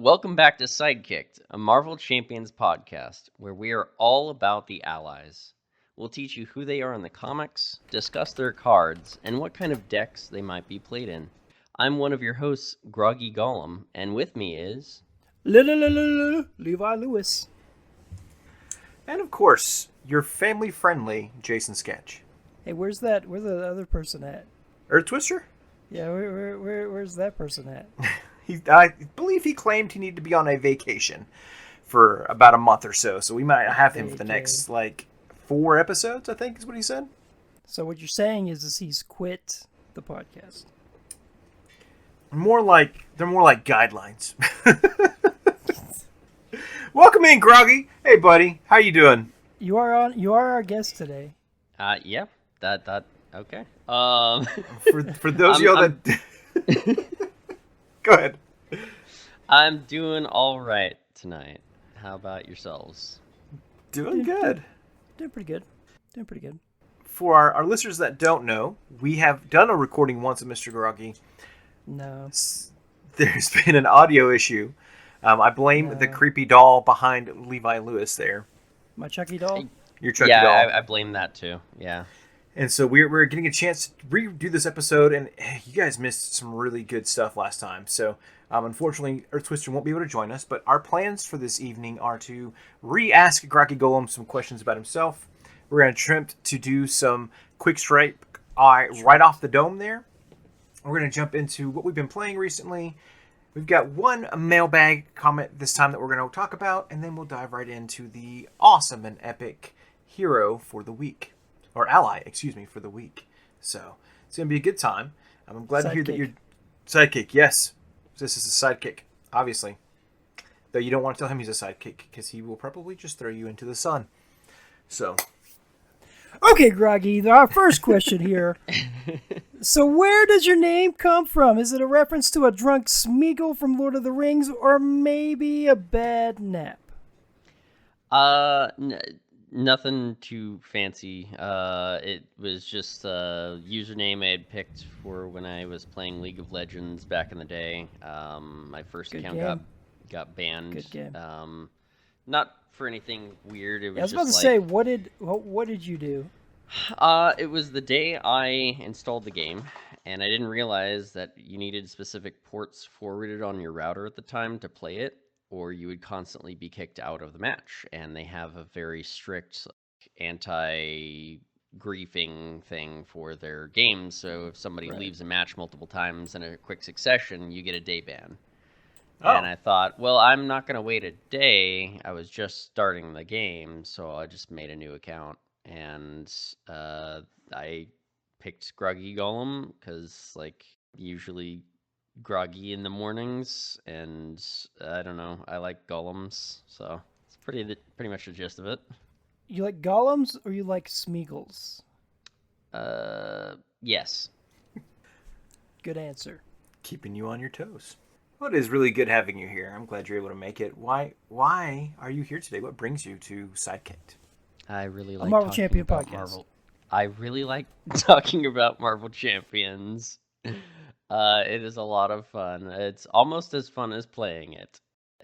Welcome back to Sidekicked, a Marvel Champions podcast where we are all about the allies. We'll teach you who they are in the comics, discuss their cards, and what kind of decks they might be played in. I'm one of your hosts, Groggy Golem, and with me is... Levi Lewis. And of course, your family-friendly Jason Sketch. Hey, where's the other person at? Earth Twister? Yeah, where's that person at? I believe he claimed he needed to be on a vacation for about a month or so. So we might have him for the next, 4 episodes, I think is what he said. So what you're saying is he's quit the podcast. They're more like guidelines. Welcome in, Groggy. Hey, buddy. How you doing? You are our guest today. Yeah, that okay. For those of y'all that... Go ahead. I'm doing all right tonight. How about yourselves? Doing good. Doing pretty good. For our listeners that don't know, we have done a recording once of Mr. Groggy. No. There's been an audio issue. I blame the creepy doll behind Levi Lewis there. My Chucky doll? Your Chucky doll. Yeah, I blame that too. Yeah. And so we're getting a chance to redo this episode, and you guys missed some really good stuff last time. So unfortunately, Earth Twister won't be able to join us, but our plans for this evening are to re-ask Groggy Golem some questions about himself. We're going to attempt to do some quick strike right off the dome there. We're going to jump into what we've been playing recently. We've got one mailbag comment this time that we're going to talk about, and then we'll dive right into the awesome and epic hero for the week. Or ally, for the week. So, it's going to be a good time. I'm glad to hear that you're... Sidekick, yes. This is a sidekick, obviously. Though you don't want to tell him he's a sidekick, because he will probably just throw you into the sun. So... Okay, Groggy, our first question here. So where does your name come from? Is it a reference to a drunk Smeagol from Lord of the Rings, or maybe a bad nap? Nothing too fancy. It was just a username I had picked for when I was playing League of Legends back in the day. My first account got banned. Good game. Not for anything weird. It was I was just about to say, what did you do? It was the day I installed the game, and I didn't realize that you needed specific ports forwarded on your router at the time to play it, or you would constantly be kicked out of the match. And they have a very strict anti-griefing thing for their games, so if somebody leaves a match multiple times in a quick succession, you get a day ban. Oh. And I thought, well, I'm not going to wait a day. I was just starting the game, so I just made a new account. And I picked Groggy Golem because, usually groggy in the mornings, and I don't know, I like golems, so it's pretty much the gist of it. You like golems or you like Smeagol's? Yes. Good answer. Keeping you on your toes. Well, it is really good having you here. I'm glad you're able to make it. Why are you here today? What brings you to Sidekicked? I really like Marvel talking Champion about podcast. Marvel. I really like talking about Marvel Champions. It is a lot of fun. It's almost as fun as playing it.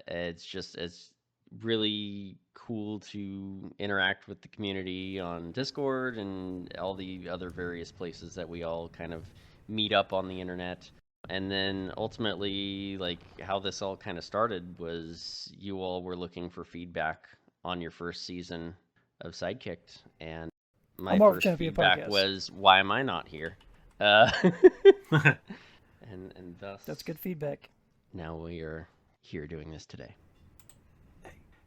It's really cool to interact with the community on Discord and all the other various places that we all kind of meet up on the internet. And then ultimately, how this all kind of started was you all were looking for feedback on your first season of Sidekicked, and my first feedback was, why am I not here? And thus, that's good feedback. Now we are here doing this today.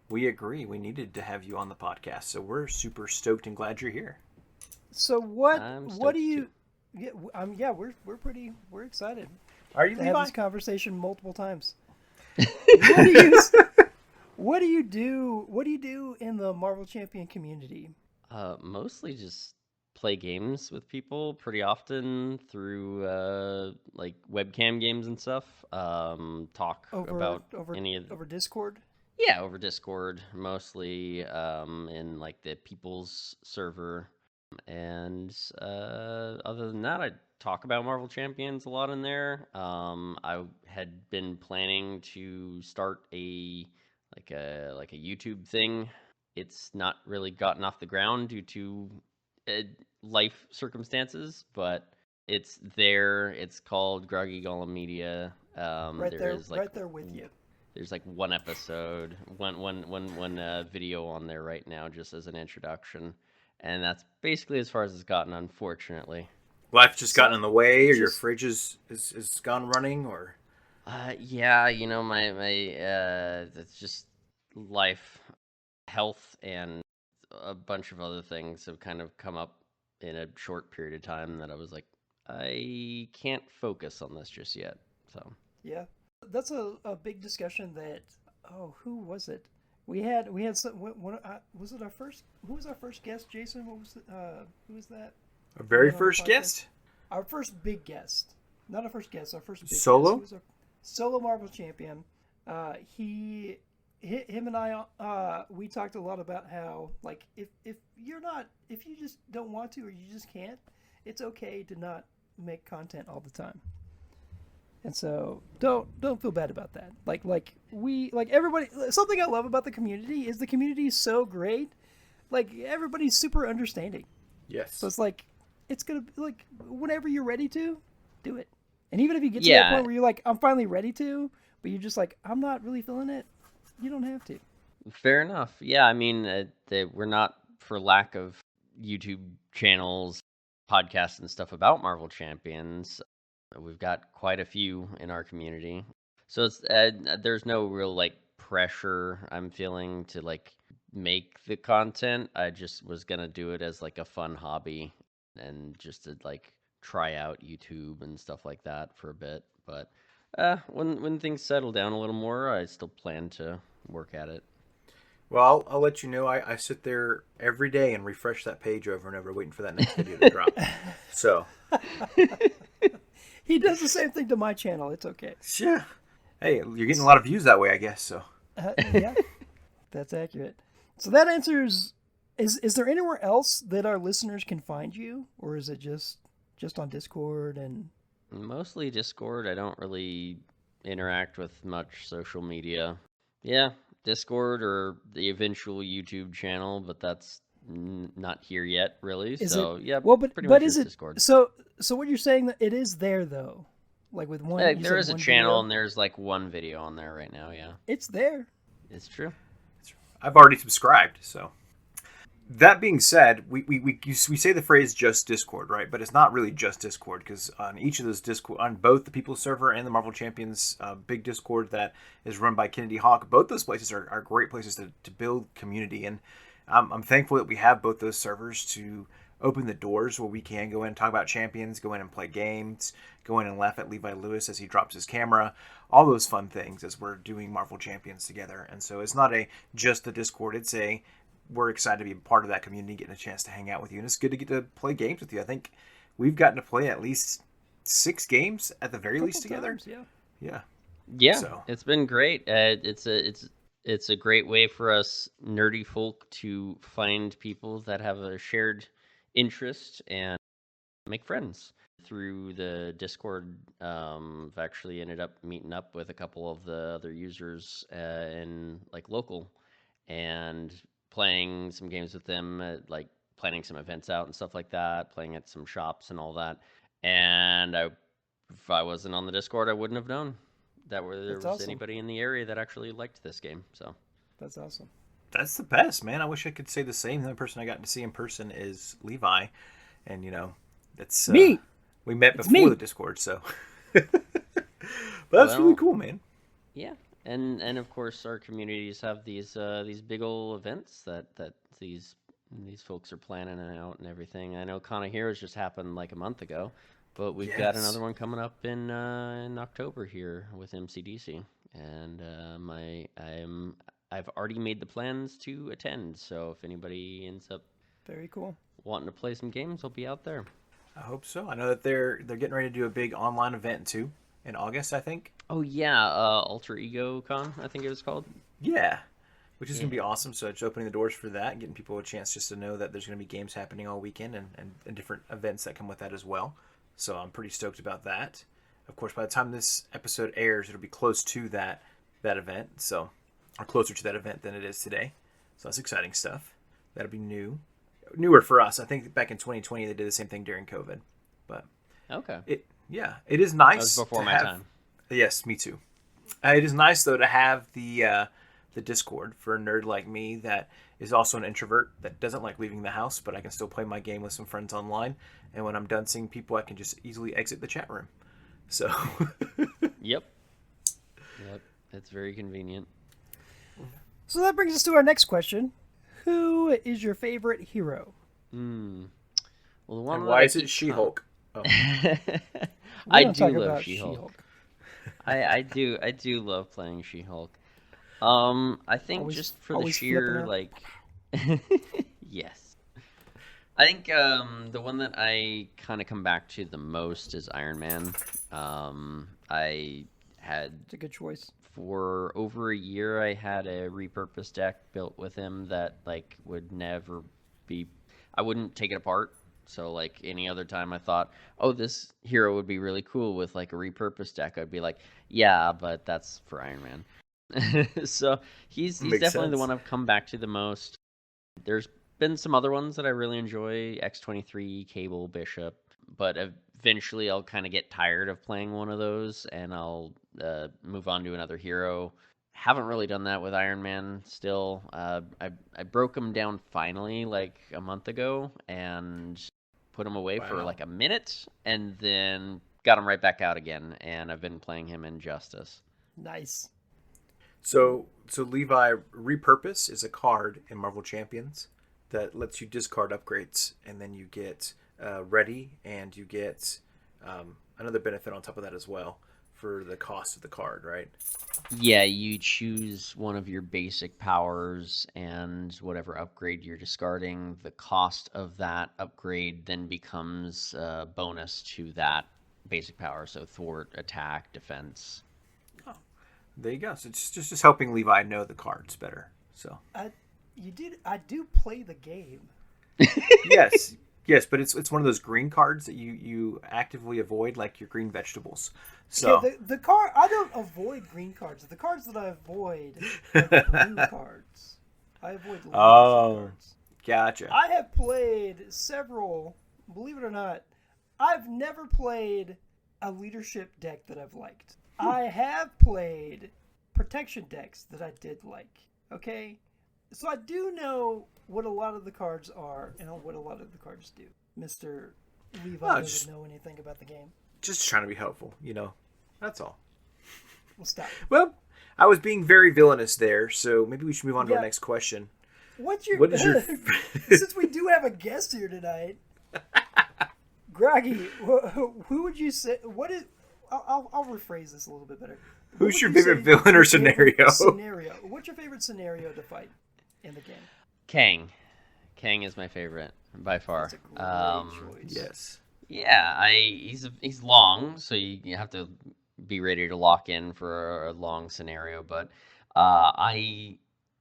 We agree. We needed to have you on the podcast, so we're super stoked and glad you're here. So what do you? We're excited. Are you, to Levi? have this conversation multiple times. What do you do in the Marvel Champion community? Mostly just play games with people pretty often through webcam games and stuff. Talk about over Discord. Yeah, over Discord mostly. In the people's server, and other than that, I talk about Marvel Champions a lot in there. I had been planning to start a YouTube thing. It's not really gotten off the ground due to uh, life circumstances, but it's there. It's called Groggy Golem Media. Right There there, is right there with you. there's like one episode, one video on there right now, just as an introduction, and that's basically as far as it's gotten, unfortunately. Life just gotten in the way, or your Just fridge is gone running, or Yeah, my it's just life, health, and a bunch of other things have kind of come up in a short period of time that I was like, I can't focus on this just yet. So yeah, that's a big discussion that. Oh, who was it? We had some. Was it our first? Who was our first guest? Jason. What was who was that? our very On the first podcast? guest Our first big guest. Not our first guest. Our first big Solo? guest. He was our solo Marvel champion. Him and I, we talked a lot about how, like, if you just don't want to or you just can't, it's okay to not make content all the time. And so don't feel bad about that. Like everybody. Something I love about the community is the community is so great. Like, everybody's super understanding. Yes. So it's like, it's gonna be like, whenever you're ready to, do it. And even if you get to that yeah, point where you're like, I'm finally ready to, but you're just like, I'm not really feeling it, you don't have to. fair enough. Yeah, I mean, we're not for lack of YouTube channels, podcasts, and stuff about Marvel Champions. We've got quite a few in our community, so there's no real like pressure I'm feeling to like make the content. I just was gonna do it as like a fun hobby and just to like try out YouTube and stuff like that for a bit. But when things settle down a little more, I still plan to work at it. Well, I'll let you know. I sit there every day and refresh that page over and over, waiting for that next video to drop. So, He does the same thing to my channel. It's okay. yeah. Hey, you're getting a lot of views that way, I guess. So, Yeah, that's accurate. So that answers. Is there anywhere else that our listeners can find you, or is it just on Discord and? Mostly Discord. I don't really interact with much social media. Yeah, Discord or the eventual YouTube channel, but that's not here yet, really. Is So it yeah, well? pretty But much is just it Discord. so? What you're saying that it is there though, like with one. You There said is a one channel, video? and there's like one video on there right now. Yeah, It's there. it's true. I've already subscribed. So, that being said, we say the phrase just Discord, right? But it's not really just Discord, because on each of those Discord, on both the People's Server and the Marvel Champions big Discord that is run by Kennedy Hawk, both those places are great places to build community. And I'm thankful that we have both those servers to open the doors where we can go in and talk about champions, go in and play games, go in and laugh at Levi Lewis as he drops his camera, all those fun things as we're doing Marvel Champions together. And so it's not just the Discord, it's we're excited to be part of that community, getting a chance to hang out with you. And it's good to get to play games with you. I think we've gotten to play at least 6 games at the very least together. Times, yeah. Yeah. Yeah, So. it's been great. It's a great way for us nerdy folk to find people that have a shared interest and make friends through the Discord. I've actually ended up meeting up with a couple of the other users in like local and playing some games with them, like planning some events out and stuff like that, playing at some shops and all that. And if I wasn't on the Discord, I wouldn't have known that there That's was awesome. anybody in the area that actually liked this game. So That's awesome. That's the best, man. I wish I could say the same. The only person I got to see in person is Levi. And, that's... Me! We met It's before me. the Discord, so... But that's really Well, cool, man. yeah, and of course our communities have these big old events that these folks are planning out and everything. I know Con of Heroes just happened like a month ago, but we've got Yes. another one coming up in October here with MCDC, and I've already made the plans to attend. So if anybody ends up Very cool. wanting to play some games, I'll be out there. I hope so. I know that they're getting ready to do a big online event, too, in August, I think. Oh yeah, Alter Ego Con, I think it was called. Yeah. Which is going to be Yeah. awesome. So it's opening the doors for that, getting people a chance just to know that there's going to be games happening all weekend and different events that come with that as well. So I'm pretty stoked about that. Of course, by the time this episode airs, it'll be close to that event. So, or closer to that event than it is today. So that's exciting stuff. That'll be newer for us. I think back in 2020 they did the same thing during COVID. But Okay. it is nice. That was before to my have, time. Yes, me too. It is nice though to have the Discord for a nerd like me that is also an introvert that doesn't like leaving the house, but I can still play my game with some friends online. And when I'm done seeing people, I can just easily exit the chat room. So. Yep. It's very convenient. So that brings us to our next question. Who is your favorite hero? Well, the one And that why I is it keep She-Hulk? Oh. I don't do talk love about She-Hulk. I do love playing She-Hulk. I think Always- just for the always flipping sheer her. like, yes. I think the one that I kind of come back to the most is Iron Man. I had It's a good choice. for over a year I had a repurposed deck built with him that like would never be. I wouldn't take it apart. So like any other time I thought, oh, this hero would be really cool with like a repurposed deck, I'd be like, yeah, but that's for Iron Man. So he's Makes definitely the sense. one I've come back to the most. There's been some other ones that I really enjoy, X-23, Cable, Bishop, but eventually I'll kind of get tired of playing one of those and I'll move on to another hero. Haven't really done that with Iron Man still. I broke him down finally like a month ago and put him away for Wow. like a minute and then got him right back out again, and I've been playing him in Justice. Nice. So Levi, Repurpose is a card in Marvel Champions that lets you discard upgrades, and then you get Ready, and you get another benefit on top of that as well for the cost of the card, right? Yeah, you choose one of your basic powers and whatever upgrade you're discarding, the cost of that upgrade then becomes a bonus to that basic power. So thwart, attack, defense. There you go. So it's just helping Levi know the cards better. So I do play the game. yes, but it's one of those green cards that you actively avoid, like your green vegetables. So Okay, the card, I don't avoid green cards. The cards that I avoid are the blue cards. I avoid leadership cards. Gotcha. I have played several, believe it or not, I've never played a leadership deck that I've liked. I have played protection decks that I did like. Okay? So I do know what a lot of the cards are and what a lot of the cards do. Mr. Levi doesn't know anything about the game. Just trying to be helpful, That's all. We'll stop. Well, I was being very villainous there, so maybe we should move on to our Yeah. next question. What is your- Since we do have a guest here tonight, Groggy, who would you say? What is? I'll rephrase this a little bit better. What Who's would your you favorite say villain or your favorite scenario? What's your favorite scenario to fight in the game? Kang. Kang is my favorite by far. That's a great choice. Yes. Yeah, he's long, so you have to be ready to lock in for a long scenario. But I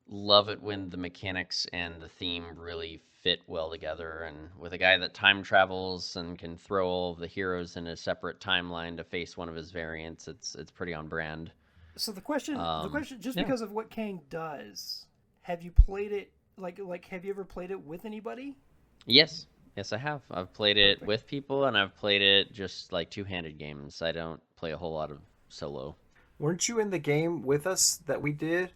love it when the mechanics and the theme really fit well together. And with a guy that time travels and can throw all of the heroes in a separate timeline to face one of his variants, it's pretty on brand. So the question, just yeah. because of what Kang does, have you played it? Like, have you ever played it with anybody? Yes, I have. I've played it with people, and I've played it just like two-handed games. I don't play a whole lot of solo. Weren't you in the game with us that we did,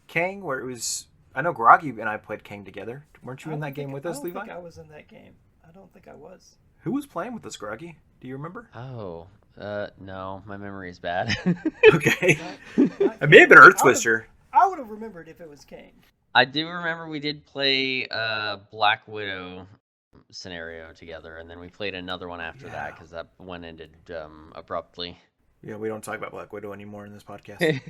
Kang, where it was... I know Groggy and I played Kang together. Weren't you in that game with us, Levi? I don't think I was in that game. I don't think I was. Who was playing with us, Groggy? Do you remember? Oh, no, my memory is bad. Okay. Not It may have been Kang. Earth Twister. I would have remembered if it was Kang. I do remember we did play Black Widow scenario together, and then we played another one after that because that one ended abruptly. Yeah, we don't talk about Black Widow anymore in this podcast.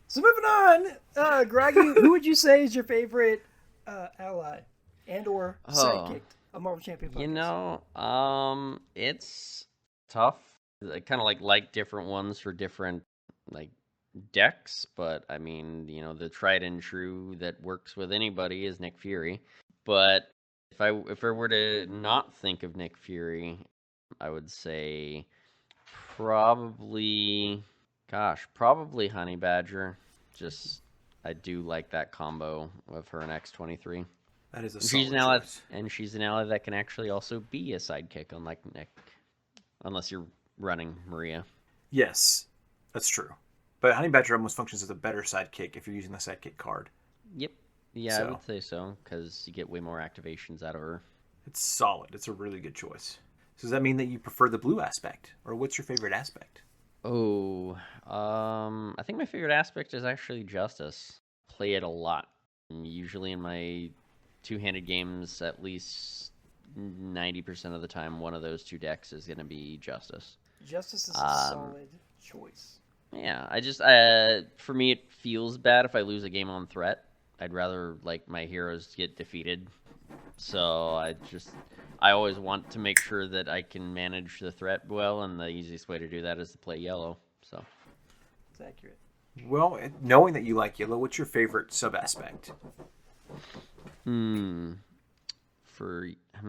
So moving on, Groggy, who would you say is your favorite ally and or sidekicked a Marvel Champion podcast? It's tough. I kind of like different ones for different like decks, but I mean, the tried and true that works with anybody is Nick Fury. But if I were to not think of Nick Fury, I would say probably Honey Badger. Just I do like that combo of her and X-23. That is a And she's solid an ally, choice. and she's an ally that can actually also be a sidekick, unlike Nick, unless you're running Maria. Yes, that's true. But Honey Badger almost functions as a better sidekick if you're using the sidekick card. Yep. Yeah, I So would say so, because you get way more activations out of her. it's solid. It's a really good choice. So does that mean that you prefer the blue aspect, or what's your favorite aspect? Oh, I think my favorite aspect is actually Justice. Play it a lot. Usually in my two-handed games, at least 90% of the time, one of those two decks is going to be Justice. Justice is a solid choice. Yeah, I just for me it feels bad if I lose a game on threat. I'd rather like my heroes get defeated. So I always want to make sure that I can manage the threat well, and the easiest way to do that is to play yellow. So It's accurate. Well, knowing that you like yellow, what's your favorite sub aspect? I'm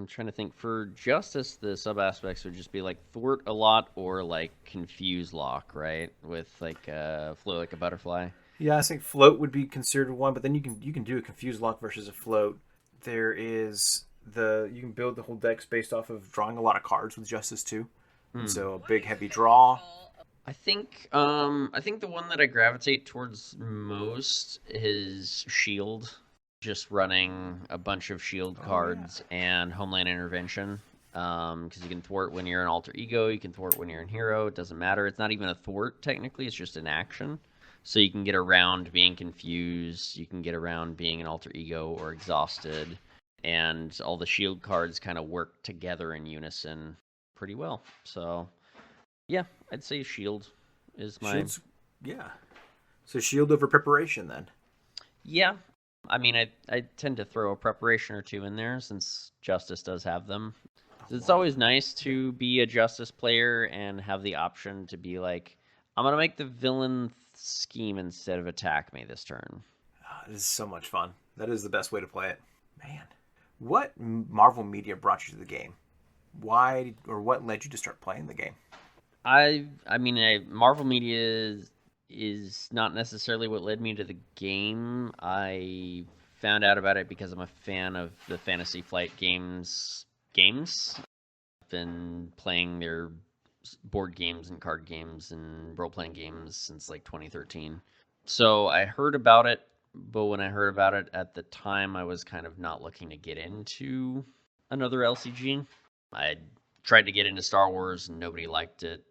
trying to think. For Justice, the sub aspects would just be like thwart a lot or like confuse lock, right? With like flow like a butterfly. Yeah, I think float would be considered one, but then you can do a confused lock versus a float. There is you can build the whole decks based off of drawing a lot of cards with Justice too. And so a big heavy draw. I think the one that I gravitate towards most is Shield. Just running a bunch of Shield cards and Homeland Intervention. Because you can thwart when you're an alter ego, you can thwart when you're in hero. It doesn't matter. It's not even a thwart technically. It's just an action. So you can get around being confused. You can get around being an alter ego or exhausted, and all the shield cards kind of work together in unison pretty well. So yeah, I'd say shield is my Yeah. So shield over preparation then. Yeah. I mean, I tend to throw a preparation or two in there since Justice does have them. It's always nice to be a Justice player and have the option to be like, I'm going to make the villain scheme instead of attack me this turn. This is so much fun. That is the best way to play it. Man, what Marvel media brought you to the game? Why or what led you to start playing the game? Marvel Media is not necessarily what led me to the game. I found out about it because I'm a fan of the Fantasy Flight games. I've been playing their board games and card games and role-playing games since like 2013. So I heard about it, but when I heard about it at the time, I was kind of not looking to get into another LCG. I tried to get into Star Wars and nobody liked it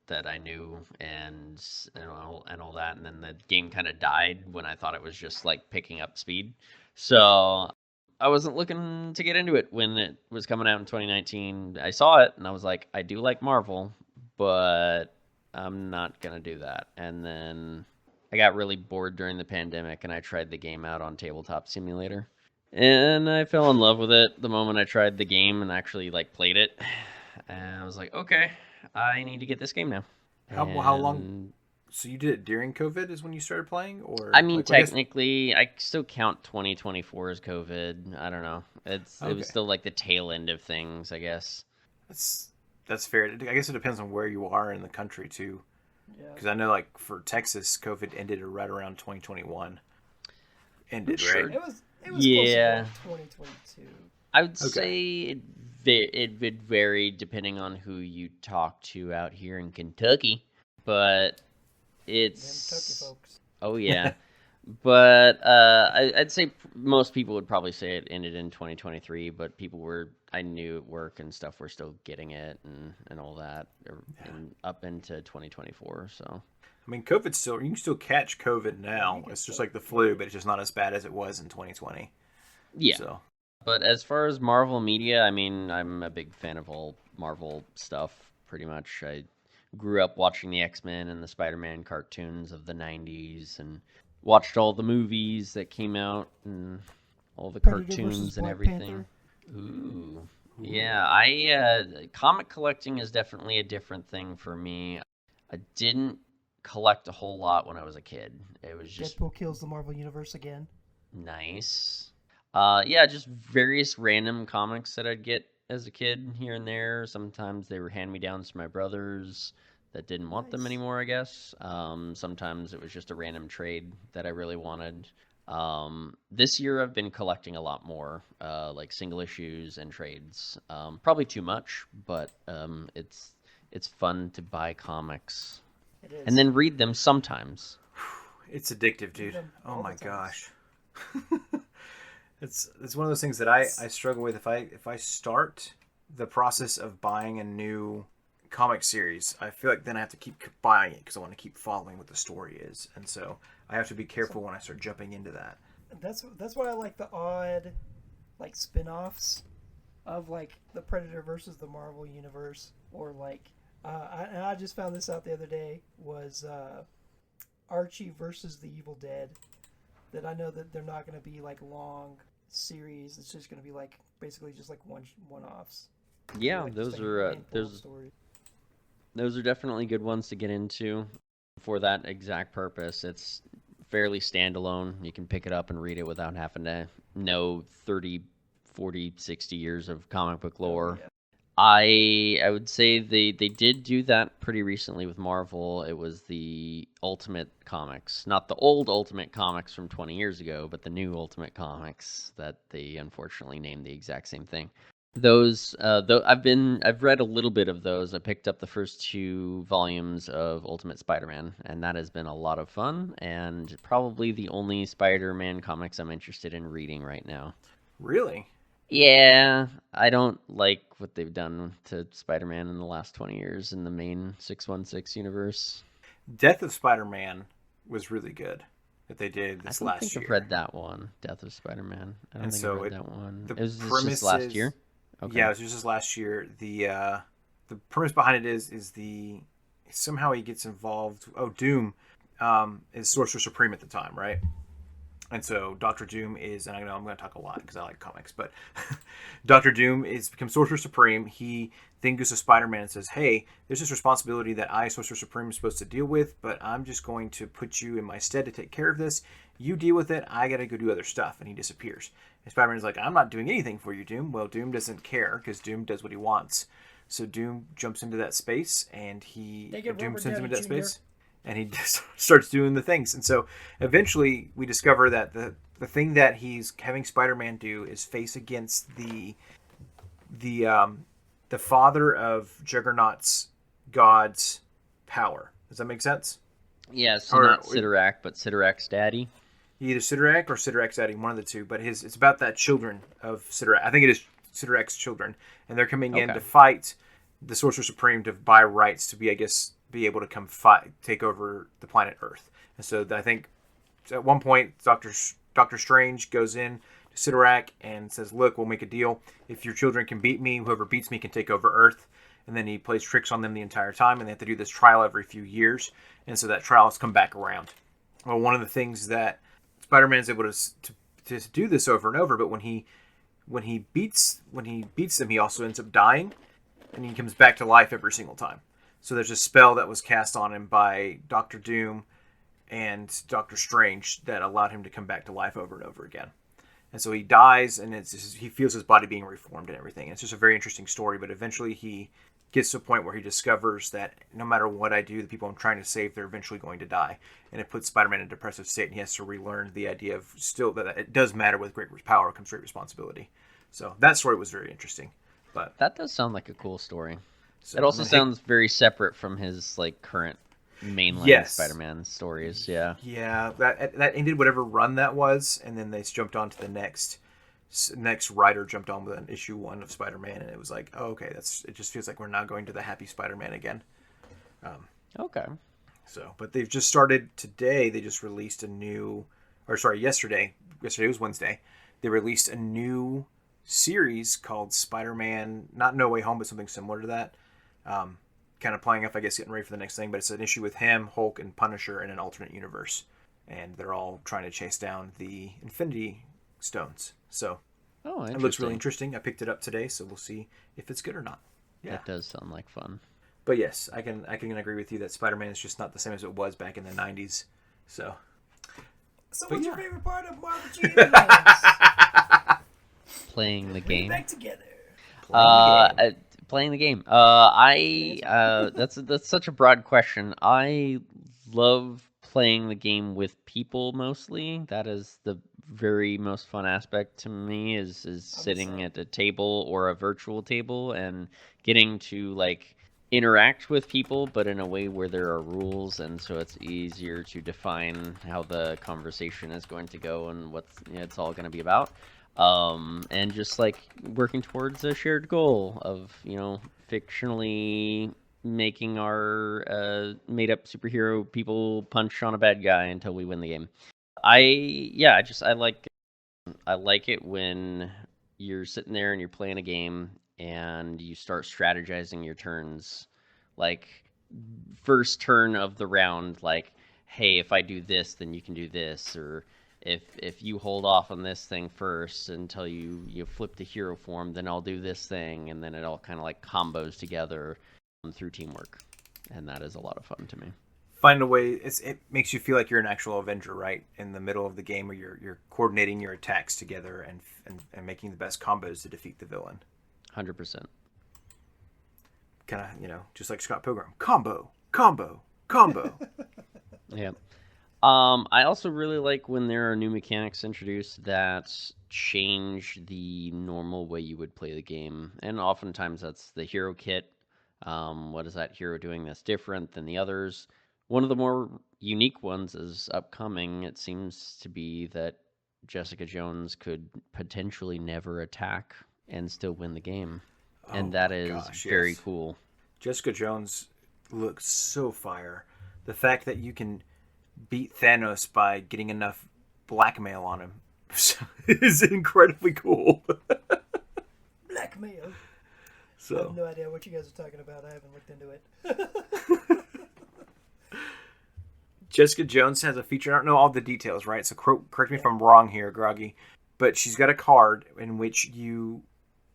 that I knew and all that, and then the game kind of died when I thought it was just like picking up speed. So I wasn't looking to get into it when it was coming out in 2019. I saw it and I was like, I do like Marvel, but I'm not gonna do that. And then I got really bored during the pandemic and I tried the game out on Tabletop Simulator. And I fell in love with it the moment I tried the game and actually like played it. And I was like, okay, I need to get this game now. How long? So you did it during COVID is when you started playing, or I mean, technically, I still count 2024 as COVID. I don't know. It was still like the tail end of things, I guess. That's fair. I guess it depends on where you are in the country too. Yeah. Because I know, like for Texas, COVID ended right around 2021. Ended, right? It was close to 2022. I would say it would vary depending on who you talk to out here in Kentucky, but it's Kentucky folks. Oh yeah, but I'd say most people would probably say it ended in 2023, but I knew at work and stuff were still getting it and all that, and up into 2024. So I mean, you can still catch COVID now. It's just like the flu, but it's just not as bad as it was in 2020. Yeah. So. But as far as Marvel media, I mean, I'm a big fan of all Marvel stuff, pretty much. I grew up watching the X-Men and the Spider-Man cartoons of the 90s and watched all the movies that came out and all the cartoons and everything. Panther. Ooh. Yeah, comic collecting is definitely a different thing for me. I didn't collect a whole lot when I was a kid. It was just Deadpool kills the Marvel Universe again. Nice. Just various random comics that I'd get as a kid here and there. Sometimes they were hand-me-downs to my brothers that didn't want them Nice. anymore, I guess. Sometimes it was just a random trade that I really wanted. This year I've been collecting a lot more, like single issues and trades. Probably too much, but it's fun to buy comics It is. and then read them sometimes. It's addictive, dude. Them Oh all my the times. gosh. It's one of those things that I struggle with. If I start the process of buying a new comic series, I feel like then I have to keep buying it because I want to keep following what the story is, and so I have to be careful when I start jumping into that. That's why I like the odd, like spin-offs of like the Predator versus the Marvel universe, or like I just found this out the other day was Archie versus the Evil Dead. That I know that they're not going to be like long series. It's just going to be like basically just like one-offs. Yeah, Like just those like a are handful of stories. those are definitely good ones to get into for that exact purpose. It's fairly standalone. You can pick it up and read it without having to know 30, 40, 60 years of comic book lore. Yeah. I would say they did do that pretty recently with Marvel. It was the Ultimate Comics, not the old Ultimate Comics from 20 years ago, but the new Ultimate Comics that they unfortunately named the exact same thing. Those, though I've read a little bit of those. I picked up the first 2 volumes of Ultimate Spider-Man, and that has been a lot of fun, and probably the only Spider-Man comics I'm interested in reading right now. Really? Yeah, I don't like what they've done to Spider-Man in the last 20 years in the main 616 universe. Death of Spider-Man was really good that they did I this don't last think year. I've read that one, Death of Spider-Man. I don't And think so I've read that one. the It was this premise just last is, year? Okay. yeah, it was just this last year. The premise behind it is somehow he gets involved. Oh, Doom is Sorcerer Supreme at the time, right? And so Doctor Doom is, and I know I'm going to talk a lot because I like comics, but Doctor Doom becomes Sorcerer Supreme. He then goes to Spider-Man and says, "Hey, there's this responsibility that I, Sorcerer Supreme, am supposed to deal with, but I'm just going to put you in my stead to take care of this. You deal with it. I got to go do other stuff." And he disappears. And Spider-Man's like, "I'm not doing anything for you, Doom." Well, Doom doesn't care because Doom does what he wants. So Doom jumps into that space, and Take it, Doom Robert sends him Downey into that Jr. space. And he just starts doing the things. And so eventually we discover that the thing that he's having Spider-Man do is face against the father of Juggernaut's God's power. Does that make sense? Yeah, so not Sidorak, but Sidorak's daddy. Either Sidorak or Sidorak's daddy, one of the two. But it's about that children of Sidorak. I think it is Sidorak's children. And they're coming in to fight the Sorcerer Supreme to buy rights to be able to come take over the planet Earth. And so I think at one point Doctor Strange goes in to Sidorak and says, "Look, we'll make a deal. If your children can beat me, whoever beats me can take over Earth." And then he plays tricks on them the entire time, and they have to do this trial every few years. And so that trial has come back around. Well, one of the things that Spider-Man is able to do this over and over, but when he beats them, he also ends up dying, and he comes back to life every single time. So there's a spell that was cast on him by Doctor Doom and Doctor Strange that allowed him to come back to life over and over again. And so he dies, and he feels his body being reformed and everything. It's just a very interesting story, but eventually he gets to a point where he discovers that no matter what I do, the people I'm trying to save, they're eventually going to die. And it puts Spider-Man in a depressive state, and he has to relearn the idea of still that it does matter with great power comes great responsibility. So that story was very interesting. But that does sound like a cool story. So, it also sounds very separate from his like current mainline Spider-Man stories. Yeah. Yeah, that ended whatever run that was, and then they jumped on to the next writer jumped on with an issue 1 of Spider-Man, and it was like, oh, okay, it just feels like we're now going to the happy Spider-Man again. Okay. So, but they've just started today. They just released yesterday. Yesterday was Wednesday. They released a new series called Spider-Man, not No Way Home, but something similar to that. Kind of playing up, I guess, getting ready for the next thing. But it's an issue with him, Hulk, and Punisher in an alternate universe, and they're all trying to chase down the Infinity Stones. So, it looks really interesting. I picked it up today, so we'll see if it's good or not. Yeah, that does sound like fun. But yes, I can agree with you that Spider-Man is just not the same as it was back in the 90s. So what's your favorite part of Marvel Champions? Playing the game. Back together. Playing the game. That's such a broad question. I love playing the game with people mostly. That is the very most fun aspect to me is sitting at a table or a virtual table and getting to like interact with people, but in a way where there are rules, and so it's easier to define how the conversation is going to go and what it's all going to be about. And just like working towards a shared goal of, fictionally making our made up superhero people punch on a bad guy until we win the game. I like it when you're sitting there and you're playing a game and you start strategizing your turns. Like, first turn of the round, like, hey, if I do this, then you can do this, or if you hold off on this thing first until you flip to hero form, then I'll do this thing, and then it all kind of like combos together through teamwork, and that is a lot of fun to me. Find a way. It makes you feel like you're an actual Avenger, right? In the middle of the game, where you're coordinating your attacks together and making the best combos to defeat the villain. 100%. Kind of, just like Scott Pilgrim, combo. Yeah. I also really like when there are new mechanics introduced that change the normal way you would play the game, and oftentimes that's the hero kit. What is that hero doing that's different than the others? One of the more unique ones is upcoming. It seems to be that Jessica Jones could potentially never attack and still win the game. And that is very cool. Jessica Jones looks so fire. The fact that you can beat Thanos by getting enough blackmail on him is incredibly cool. Blackmail? So. I have no idea what you guys are talking about. I haven't looked into it. Jessica Jones has a feature. I don't know all the details, right? So correct me if I'm wrong here, Groggy. But she's got a card in which you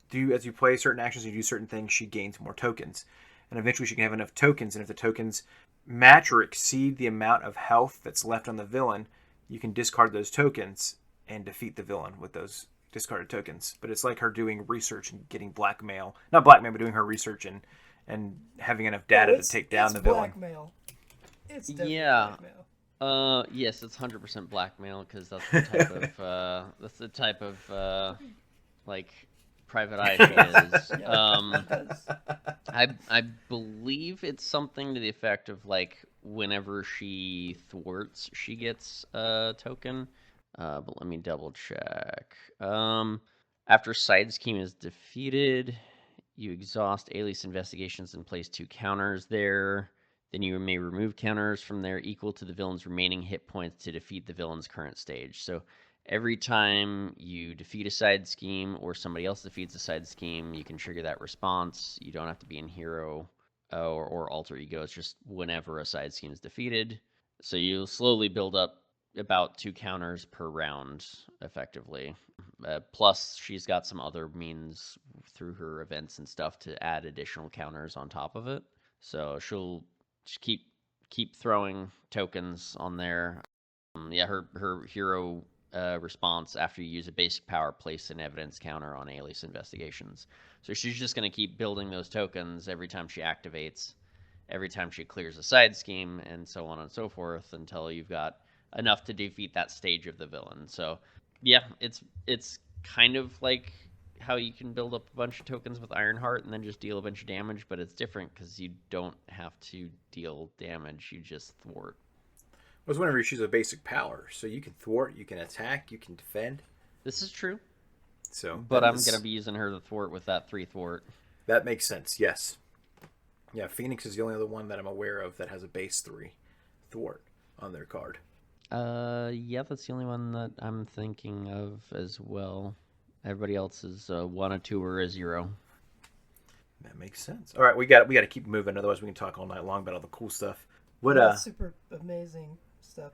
do, as you play certain actions, you do certain things, she gains more tokens. And eventually she can have enough tokens. And if the tokens match or exceed the amount of health that's left on the villain, you can discard those tokens and defeat the villain with those discarded tokens. But it's like her doing research and getting blackmail. Not blackmail, but doing her research and having enough data to take down the villain. Blackmail. It's definitely blackmail. Yes, it's 100% blackmail, because that's the type of like private eye she is. I believe it's something to the effect of like whenever she thwarts, she gets a token. But let me double check. After Side Scheme is defeated, you exhaust Alias investigations and place 2 counters there. Then you may remove counters from there equal to the villain's remaining hit points to defeat the villain's current stage. So every time you defeat a Side Scheme or somebody else defeats a Side Scheme, you can trigger that response. You don't have to be in hero or alter ego. It's just whenever a Side Scheme is defeated. So you'll slowly build up about 2 counters per round, effectively. Plus, she's got some other means through her events and stuff to add additional counters on top of it. So she'll just keep throwing tokens on there. Her hero response after you use a basic power, place an evidence counter on Alias investigations. So she's just going to keep building those tokens every time she activates, every time she clears a Side Scheme, and so on and so forth until you've got enough to defeat that stage of the villain. So yeah, it's kind of like how you can build up a bunch of tokens with Ironheart and then just deal a bunch of damage, but it's different because you don't have to deal damage, you just thwart. I was wondering if she's a basic power, so you can thwart, you can attack, you can defend. This is true. So, but I'm going to be using her to thwart with that 3 thwart. That makes sense, yes. Yeah, Phoenix is the only other one that I'm aware of that has a base 3 thwart on their card. Yeah, that's the only one that I'm thinking of as well. Everybody else is 1, a 2, or a 0. That makes sense. All right, we got to keep moving, otherwise we can talk all night long about all the cool stuff. That's super amazing stuff.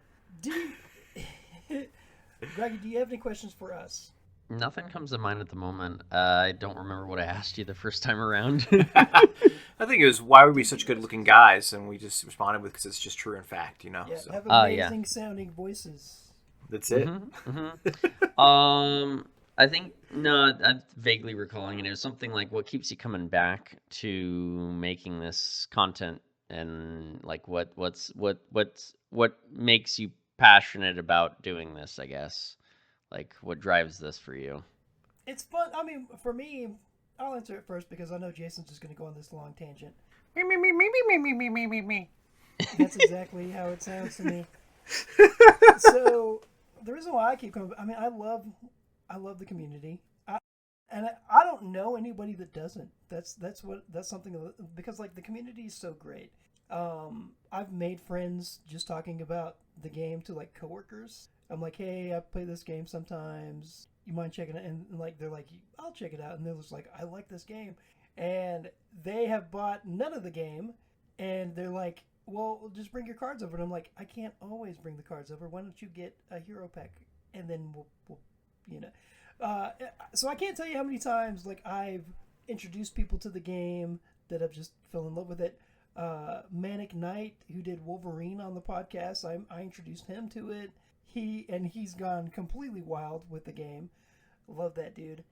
Groggy, do you have any questions for us? Nothing comes to mind at the moment. I don't remember what I asked you the first time around. I think it was, why were we such good-looking guys? And we just responded with, because it's just true in fact, Yeah, so. have amazing sounding voices. That's it. Mm-hmm. I think no, I'm vaguely recalling it. It was something like what keeps you coming back to making this content, and like what makes you passionate about doing this, I guess. Like what drives this for you? It's fun. I mean, for me, I'll answer it first because I know Jason's just going to go on this long tangent. Me, me, me, me, me, me, me, me, me, me. That's exactly how it sounds to me. So the reason why I keep coming, I mean, I love the community. I don't know anybody that doesn't. That's something because like the community is so great. I've made friends just talking about the game to like coworkers. I'm like, hey, I play this game sometimes. You mind checking it? And like they're like, I'll check it out. And they're just like, I like this game, and they have bought none of the game, and they're like, well, just bring your cards over. And I'm like, I can't always bring the cards over. Why don't you get a hero pack, and then we'll you know. So I can't tell you how many times like I've introduced people to the game that have just fell in love with it. Manic Knight, who did Wolverine on the podcast, I introduced him to it. He's gone completely wild with the game. Love that dude.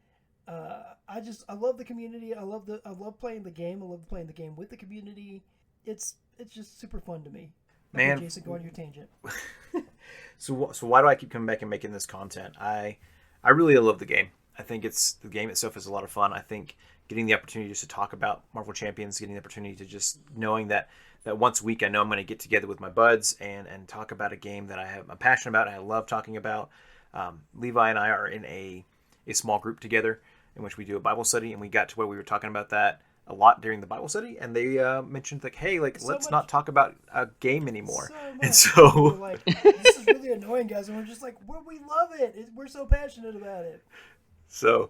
I love the community. I love playing the game. I love playing the game with the community. It's just super fun to me. Man, okay, Jason, go on your tangent. So why do I keep coming back and making this content? I really love the game. I think the game itself is a lot of fun. I think getting the opportunity just to talk about Marvel Champions, getting the opportunity to just knowing that once a week I know I'm going to get together with my buds and talk about a game that I'm passionate about and I love talking about. Levi and I are in a small group together in which we do a Bible study, and we got to where we were talking about that a lot during the Bible study, and they mentioned like, hey, like let's not talk about a game anymore. And so we're like, this is really annoying, guys, and we're just like, well, we love it. We're so passionate about it. So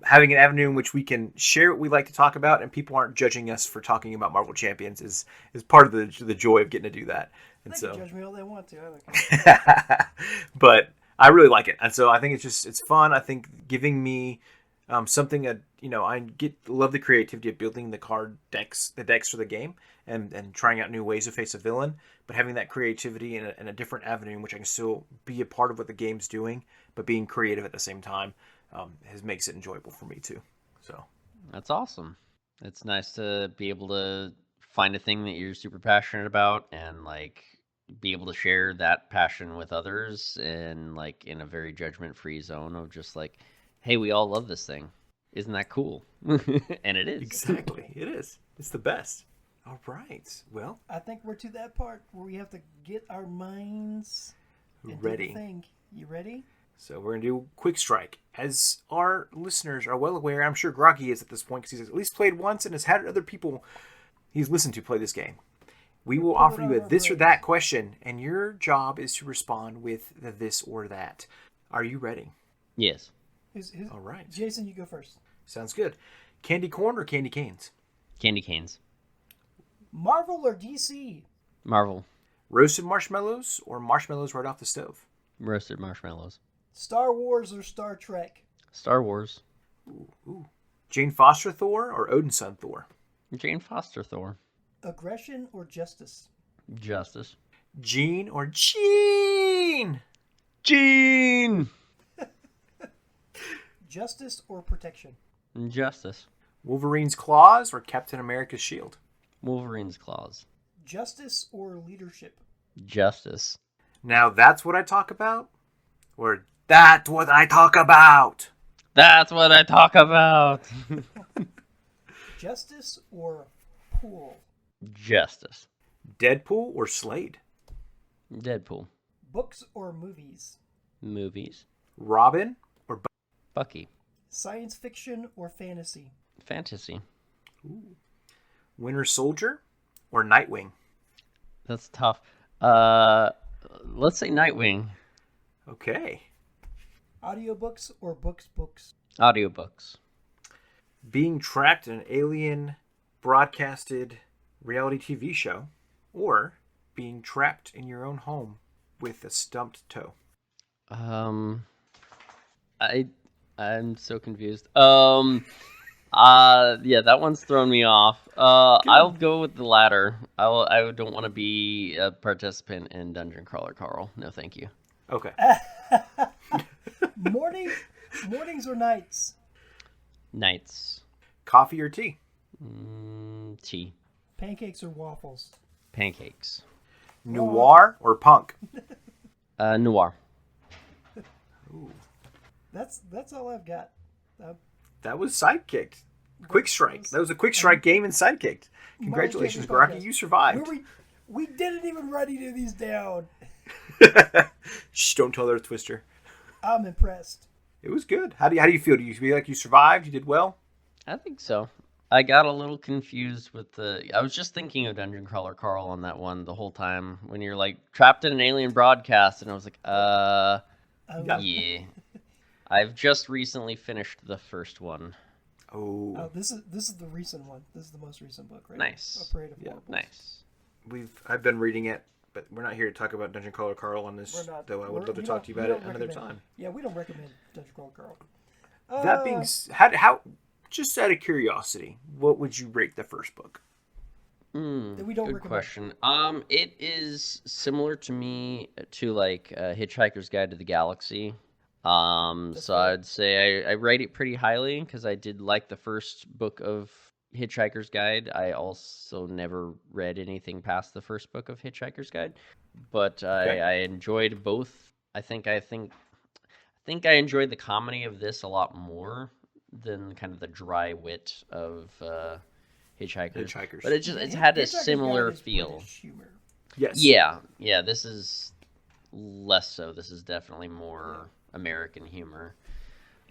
having an avenue in which we can share what we like to talk about and people aren't judging us for talking about Marvel Champions is part of the joy of getting to do that. And they so can judge me all they want to. I like it. But I really like it. And so I think it's fun. I think giving me something I love the creativity of building the decks for the game and trying out new ways to face a villain, but having that creativity in a different avenue in which I can still be a part of what the game's doing, but being creative at the same time. Makes it enjoyable for me too. So That's awesome. It's nice to be able to find a thing that you're super passionate about and like be able to share that passion with others and like in a very judgment-free zone of just like, hey, we all love this thing. Isn't that cool? And it is. Exactly. It is. It's the best. All right. Well, I think we're to that part where we have to get our minds ready. Do the thing. You ready? So we're going to do Quick Strike. As our listeners are well aware, I'm sure Groggy is at this point because he's at least played once and has had other people he's listened to play this game. We will offer you a this or that question, and your job is to respond with the this or that. Are you ready? Yes. All right. Jason, you go first. Sounds good. Candy corn or candy canes? Candy canes. Marvel or DC? Marvel. Roasted marshmallows or marshmallows right off the stove? Roasted marshmallows. Star Wars or Star Trek? Star Wars. Ooh. Jane Foster Thor or Odinson Thor? Jane Foster Thor. Aggression or justice? Justice. Jean or Jean? Jean! Justice or protection? Justice. Wolverine's claws or Captain America's shield? Wolverine's claws. Justice or leadership? Justice. Now that's what I talk about? Or that's what I talk about? That's what I talk about. Justice or pool? Justice. Deadpool or Slade? Deadpool. Books or movies? Movies. Robin or Bucky. Science fiction or fantasy? Fantasy. Ooh. Winter Soldier or Nightwing? That's tough. Let's say Nightwing. Okay. Audiobooks or books? Audiobooks. Being trapped in an alien broadcasted reality TV show or being trapped in your own home with a stumped toe? I'm so confused. Yeah, that one's thrown me off. I'll go with the latter. I don't want to be a participant in Dungeon Crawler Carl. No, thank you. Okay. Mornings or nights? Nights. Coffee or tea? Tea. Pancakes or waffles? Pancakes. Noir or punk? Noir. Ooh, That's all I've got. that was Sidekicked. Quick Strike. That was a Quick Strike game in Sidekicked. Congratulations, Groggy. You survived. We didn't even write any of these down. Shh, don't tell her, Twister. I'm impressed. It was good. How do you feel? Do you feel like you survived? You did well? I think so. I got a little confused with I was just thinking of Dungeon Crawler Carl on that one the whole time when you're like trapped in an alien broadcast, and I was like, yeah. I've just recently finished the first one. Oh, this is the recent one. This is the most recent book, right? Nice. A Parade of Horribles. Nice. I've been reading it, but we're not here to talk about Dungeon Crawler Carl on this. Though I would love to talk to you about it another time. Yeah, we don't recommend Dungeon Crawler Carl. That being how just out of curiosity, what would you rate the first book? We don't Good recommend. question. It is similar to me to like Hitchhiker's Guide to the Galaxy. So I'd say I rate it pretty highly because I did like the first book of Hitchhiker's Guide. I also never read anything past the first book of Hitchhiker's Guide, but I enjoyed both. I think I enjoyed the comedy of this a lot more than kind of the dry wit of Hitchhikers. But it's had a similar feel. Humor. Yes. Yeah. This is less so. This is definitely more American humor.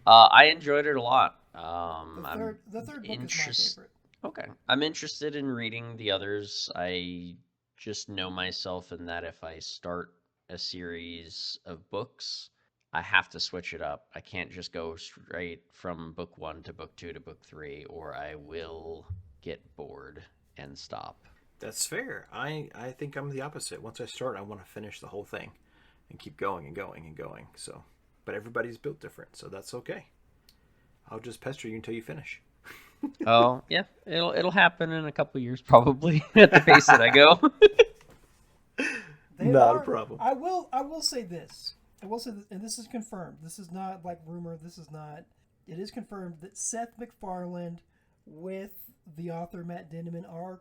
I enjoyed it a lot. The third book is my favorite. Okay. I'm interested in reading the others. I just know myself in that if I start a series of books, I have to switch it up. I can't just go straight from book 1 to book 2 to book 3, or I will get bored and stop. That's fair. I think I'm the opposite. Once I start, I want to finish the whole thing and keep going and going and going. So, but everybody's built different, so that's okay. I'll just pester you until you finish. Oh, yeah. It'll happen in a couple years probably at the pace that I go. Not a problem. I will say this. And this is confirmed. This is not like rumor. It is confirmed that Seth MacFarlane with the author Matt Dinniman are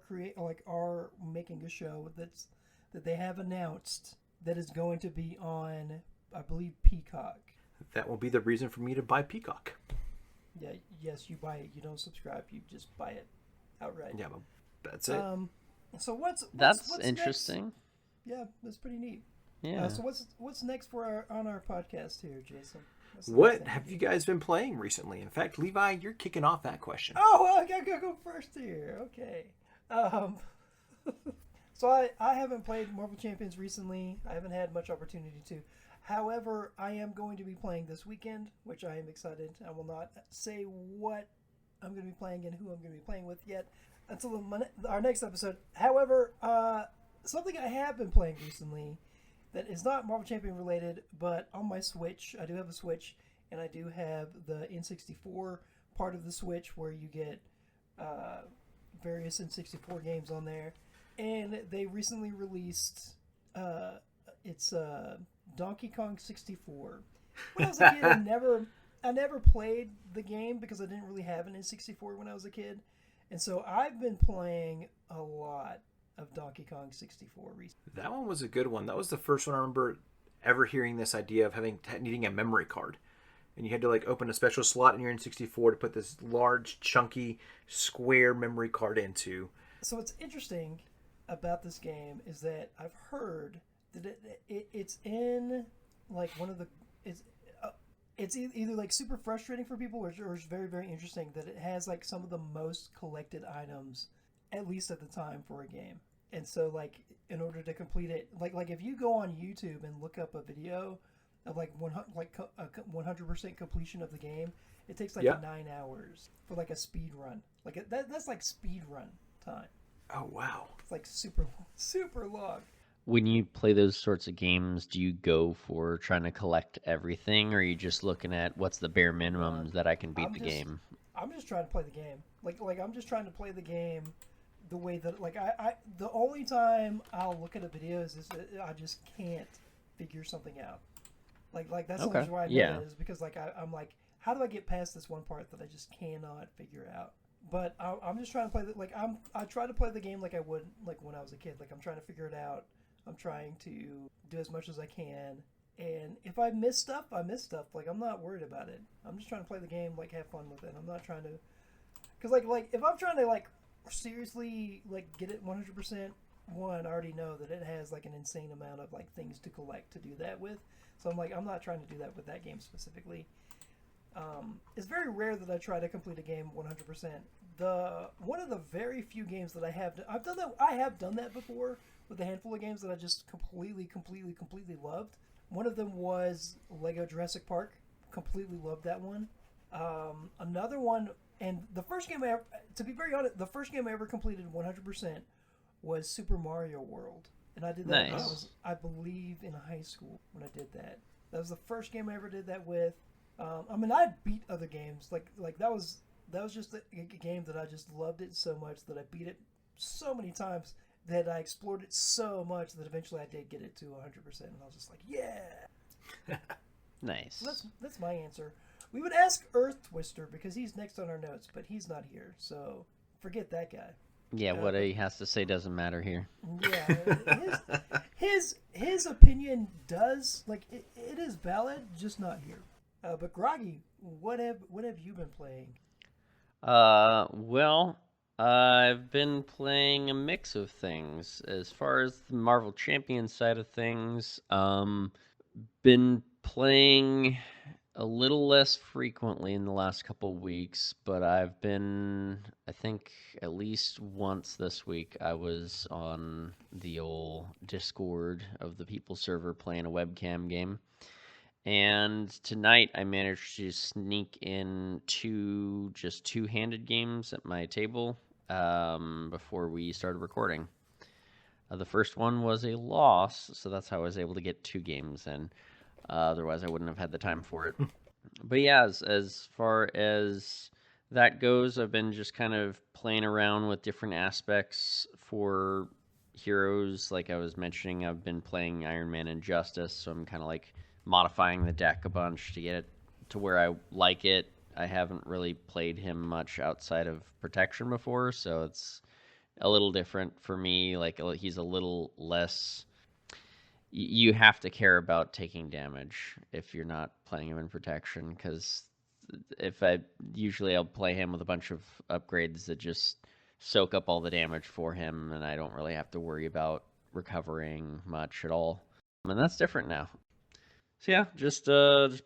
making a show that they have announced that is going to be on, I believe, Peacock. That will be the reason for me to buy Peacock. Yeah, yes, you buy it. You don't subscribe. You just buy it outright. Yeah, well, that's it. So what's interesting. Next? Yeah, that's pretty neat. Yeah. So what's next on our podcast here, Jason? What have you guys been playing recently? In fact, Levi, you're kicking off that question. Oh, well, I gotta go first here. Okay. So I haven't played Marvel Champions recently. I haven't had much opportunity to. However, I am going to be playing this weekend, which I am excited. I will not say what I'm going to be playing and who I'm going to be playing with yet until our next episode. However, something I have been playing recently that is not Marvel Champion related, but on my Switch, I do have a Switch, and I do have the N64 part of the Switch where you get various N64 games on there. And they recently released it's Donkey Kong 64. When I was a kid, I never played the game because I didn't really have an N64 when I was a kid. And so I've been playing a lot of Donkey Kong 64 recently. That one was a good one. That was the first one I remember ever hearing this idea of needing a memory card. And you had to open a special slot in your N64 to put this large, chunky, square memory card into. So what's interesting about this game is that I've heard that it's in one of the it's either super frustrating for people or it's very, very interesting that it has some of the most collected items, at least at the time, for a game. And so in order to complete it, if you go on YouTube and look up a video of 100% completion of the game, it takes 9 hours for a speed run. That's speed run time. Oh wow. It's super long. When you play those sorts of games, do you go for trying to collect everything, or are you just looking at what's the bare minimum that I can beat the game? I'm just trying to play the game. I'm just trying to play the game the way that I the only time I'll look at a video is I just can't figure something out. That's the reason why I do it is because I'm how do I get past this one part that I just cannot figure out? But I'm just trying to play I try to play the game like I would like when I was a kid. Like I'm trying to figure it out. I'm trying to do as much as I can. And if I miss stuff, I miss stuff. Like I'm not worried about it. I'm just trying to play the game, like have fun with it. I'm not trying to, because like if I'm trying to like seriously like get it 100%, one, I already know that it has like an insane amount of like things to collect to do that with. So I'm not trying to do that with that game specifically. It's very rare that I try to complete a game 100%. One of the very few games that I have done that before with a handful of games that I just completely loved. One of them was Lego Jurassic Park. Completely loved that one. Another one, and the first game to be very honest, the first game I ever completed 100% was Super Mario World. And I did that when I was, I believe, in high school when I did that. That was the first game I ever did that with. I mean, I beat other games. Like that was just a game that I just loved it so much that I beat it so many times that I explored it so much that eventually I did get it to 100%, and I was just like, yeah. Nice. So that's my answer. We would ask Earth Twister because he's next on our notes, but he's not here, so forget that guy. Yeah, what he has to say doesn't matter here. Yeah, his opinion does, like, it is valid, just not here. But Groggy, what have you been playing? Well, I've been playing a mix of things. As far as the Marvel Champions side of things, been playing a little less frequently in the last couple weeks, but I've been, I think, at least once this week, I was on the old Discord of the People server playing a webcam game. And tonight I managed to sneak in just two-handed games at my table before we started recording. The first one was a loss, so that's how I was able to get two games in. Otherwise, I wouldn't have had the time for it. But yeah, as far as that goes, I've been just kind of playing around with different aspects for heroes. Like I was mentioning, I've been playing Iron Man Injustice, so I'm kind of like modifying the deck a bunch to get it to where I like it. I haven't really played him much outside of protection before, so it's a little different for me. Like he's a little less. You have to care about taking damage if you're not playing him in protection, because I'll play him with a bunch of upgrades that just soak up all the damage for him, and I don't really have to worry about recovering much at all. And that's different now. So yeah, just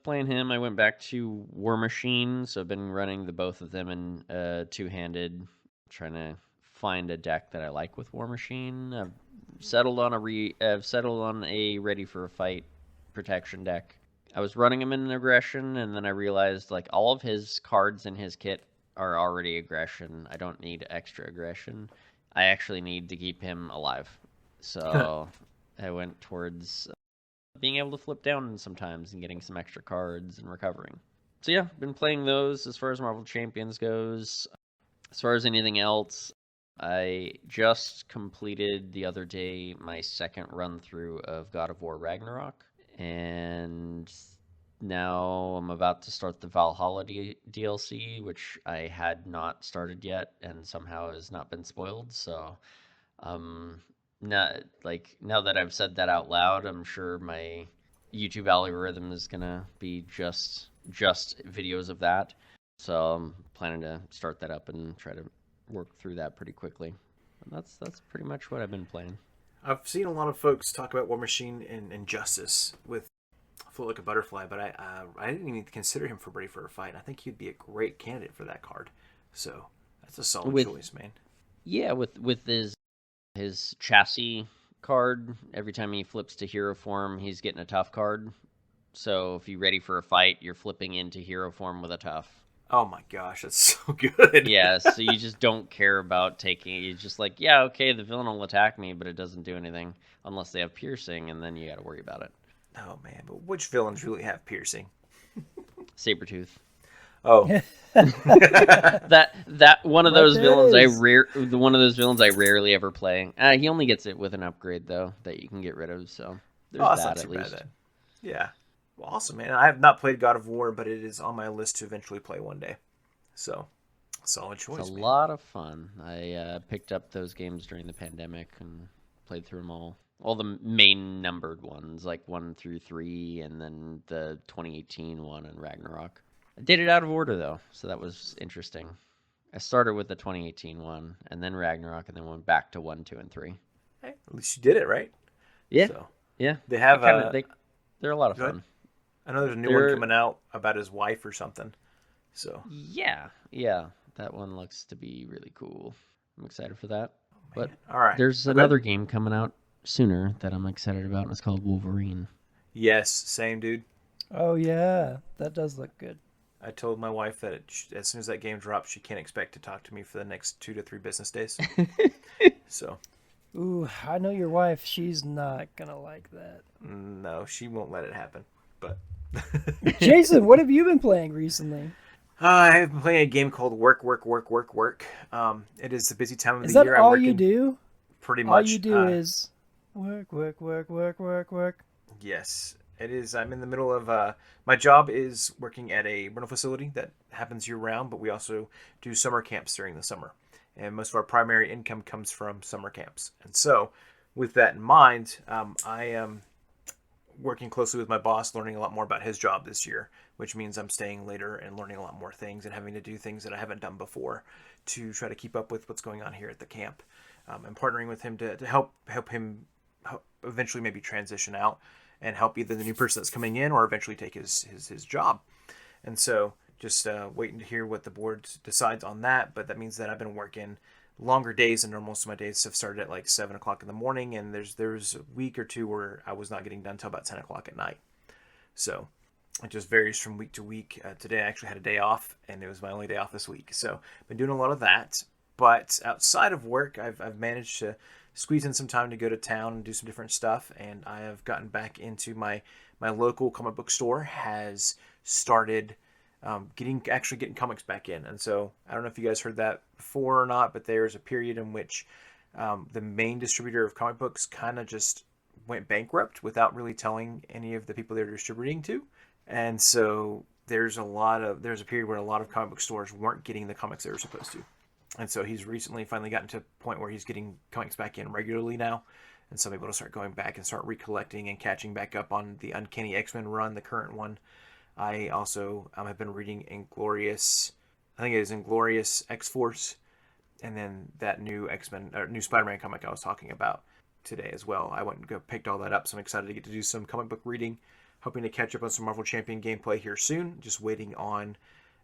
playing him. I went back to War Machine, so I've been running the both of them in two-handed, trying to find a deck that I like with War Machine. I've settled on a ready for a fight protection deck. I was running him in aggression, and then I realized like all of his cards in his kit are already aggression. I don't need extra aggression. I actually need to keep him alive. So I went towards being able to flip down sometimes and getting some extra cards and recovering. So yeah, been playing those as far as Marvel Champions goes. As far as anything else, I just completed the other day my second run through of God of War Ragnarok, and now I'm about to start the Valhalla DLC, which I had not started yet and somehow has not been spoiled. So now that I've said that out loud, I'm sure my YouTube algorithm is gonna be just videos of that. So I'm planning to start that up and try to work through that pretty quickly. And that's pretty much what I've been playing. I've seen a lot of folks talk about War Machine and Injustice with Float Like a Butterfly, but I didn't even consider him for Ready for a Fight. I think he'd be a great candidate for that card. So that's a solid choice, man. Yeah, with his chassis card, every time he flips to hero form, he's getting a tough card. So if you're ready for a fight, you're flipping into hero form with a tough. Oh my gosh, that's so good. Yeah, so you just don't care about taking it. You're just like, yeah, okay, the villain will attack me, but it doesn't do anything unless they have piercing, and then you got to worry about it. Oh man, but which villains really have piercing? Sabretooth. Oh. that one of those villains I rarely ever play. He only gets it with an upgrade though that you can get rid of, so there's that at least. Bad, then. Yeah. Well, awesome, man. I have not played God of War, but it is on my list to eventually play one day. So, solid It's a choice, man. lot of fun. I picked up those games during the pandemic and played through them all. All the main numbered ones, like 1 through 3, and then the 2018 one and Ragnarok. I did it out of order, though, so that was interesting. I started with the 2018 one, and then Ragnarok, and then went back to 1, 2, and 3. Hey, at least you did it, right? Yeah, So, yeah. they have They're a lot of go ahead. fun. I know there's a new one They're coming out about his wife or something. So, yeah. That one looks to be really cool. I'm excited for that. But man. All right. there's Okay. another game coming out sooner that I'm excited about, and it's called Wolverine. Yes, same dude. Oh yeah, that does look good. I told my wife that as soon as that game drops, she can't expect to talk to me for the next 2 to 3 business days. So, Ooh, I know your wife. She's not gonna like that. no, she won't let it happen. But Jason, what have you been playing recently? I have been playing a game called Work, Work, Work, Work, Work. It is the busy time of Is the that year. I'm all working you do? pretty much. All you do is work, work, work, work, work, work. Yes, it is. I'm in the middle of my job is working at a rental facility that happens year round, but we also do summer camps during the summer. And most of our primary income comes from summer camps. And so, with that in mind, I am working closely with my boss, learning a lot more about his job this year, which means I'm staying later and learning a lot more things and having to do things that I haven't done before to try to keep up with what's going on here at the camp. I'm partnering with him to help him eventually maybe transition out and help either the new person that's coming in or eventually take his job. And so just waiting to hear what the board decides on that. But that means that I've been working longer days than normal. Most of my days have started at like 7 o'clock in the morning, and there's a week or two where I was not getting done till about 10 o'clock at night. So it just varies from week to week. Today I actually had a day off, and it was my only day off this week. So I've been doing a lot of that. But outside of work, I've managed to squeeze in some time to go to town and do some different stuff. And I have gotten back into my local comic book store has started getting comics back in. And so I don't know if you guys heard that before or not, but there's a period in which the main distributor of comic books kind of just went bankrupt without really telling any of the people they're distributing to. And so there's a period where a lot of comic book stores weren't getting the comics they were supposed to. And so he's recently finally gotten to a point where he's getting comics back in regularly now. And so I'm able to start going back and start recollecting and catching back up on the Uncanny X-Men run, the current one. I also have been reading Inglorious, I think it is Inglorious X-Force, and then that new X-Men, or new Spider-Man comic I was talking about today as well. I went and picked all that up, so I'm excited to get to do some comic book reading. Hoping to catch up on some Marvel Champion gameplay here soon. Just waiting on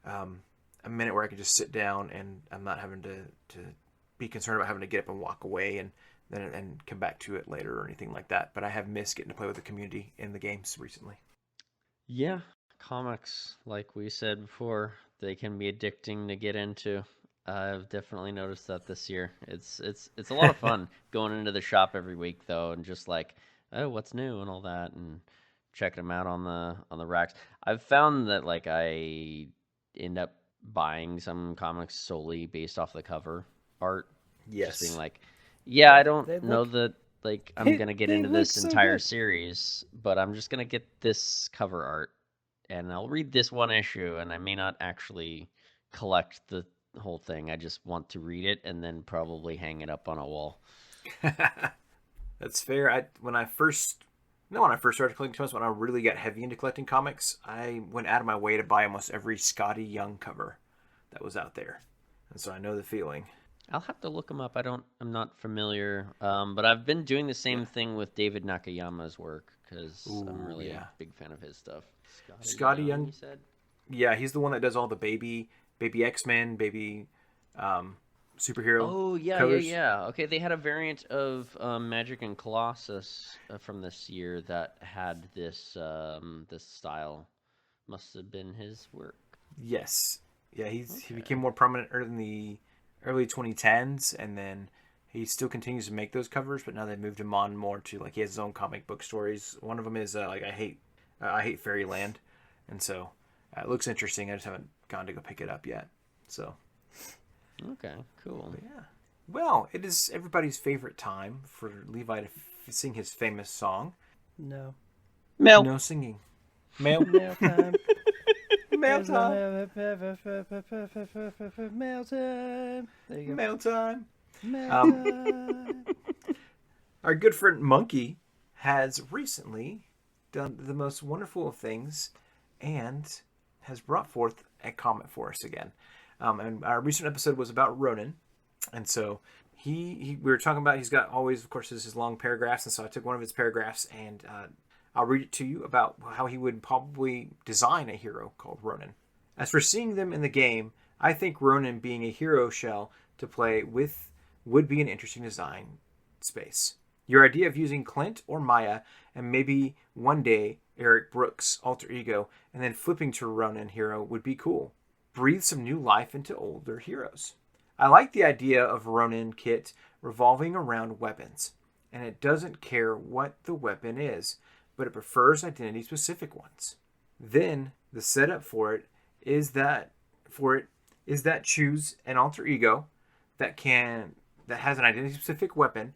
a minute where I can just sit down and I'm not having to be concerned about having to get up and walk away and then come back to it later or anything like that. But I have missed getting to play with the community in the games recently. Yeah, comics, like we said before, they can be addicting to get into. I've definitely noticed that this year. It's a lot of fun going into the shop every week though, and just like, oh, what's new and all that, and checking them out on the racks. I've found that like I end up buying some comics solely based off the cover art. Just being Yes. like, yeah, I don't They know look that like I'm gonna get they into look this so entire good. series, but I'm just gonna get this cover art and I'll read this one issue and I may not actually collect the whole thing. I just want to read it and then probably hang it up on a wall. That's fair. When I first started collecting comics, when I really got heavy into collecting comics, I went out of my way to buy almost every Scotty Young cover that was out there. And so I know the feeling. I'll have to look them up. I'm not familiar, but I've been doing the Yeah. same thing with David Nakayama's work because I'm Ooh, really yeah. a big fan of his stuff. Scotty Young, Young, you said? yeah, he's the one that does all the baby X-Men, baby superhero Oh yeah, yeah, covers. yeah. Okay, they had a variant of Magic and Colossus from this year that had this style. Must have been his work. Yes. Yeah, he became Okay. more prominent in the early 2010s, and then he still continues to make those covers, but now they've moved him on more to like he has his own comic book stories. One of them is like I hate Fairyland, and so it looks interesting. I just haven't gone to go pick it up yet. So Okay, cool. but yeah. Well, it is everybody's favorite time for Levi to sing his famous song. No. Mel. No singing. Mail. Mail time. Mail There's time. mail time. There you go. Mail time. Mail Um, time. Our good friend Monkey has recently done the most wonderful of things and has brought forth a comment for us again. And our recent episode was about Ronan. And so we were talking about, he's got always, of course, his long paragraphs. And so I took one of his paragraphs and I'll read it to you about how he would probably design a hero called Ronan. As for seeing them in the game, I think Ronan being a hero shell to play with would be an interesting design space. Your idea of using Clint or Maya and maybe one day Eric Brooks' alter ego and then flipping to Ronan hero would be cool. Breathe some new life into older heroes. I like the idea of Ronan kit revolving around weapons, and it doesn't care what the weapon is, but it prefers identity-specific ones. Then the setup for it is that choose an alter ego that has an identity-specific weapon,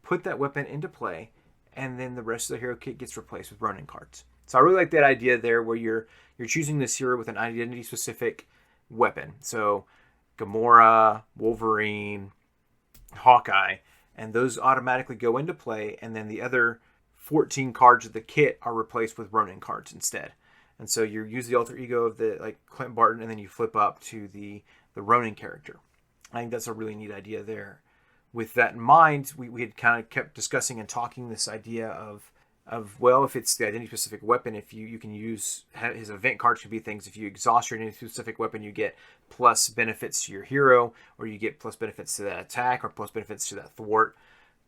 put that weapon into play, and then the rest of the hero kit gets replaced with Ronin cards. So I really like that idea there, where you're choosing this hero with an identity-specific weapon. So Gamora, Wolverine, Hawkeye, and those automatically go into play, and then the other 14 cards of the kit are replaced with Ronin cards instead. And so you use the alter ego of the like Clint Barton, and then you flip up to the Ronin character. I think that's a really neat idea there. With that in mind, we had kind of kept discussing and talking this idea of well, if it's the identity specific weapon, if you can use his event cards could be things. If you exhaust your identity specific weapon, you get plus benefits to your hero, or you get plus benefits to that attack, or plus benefits to that thwart,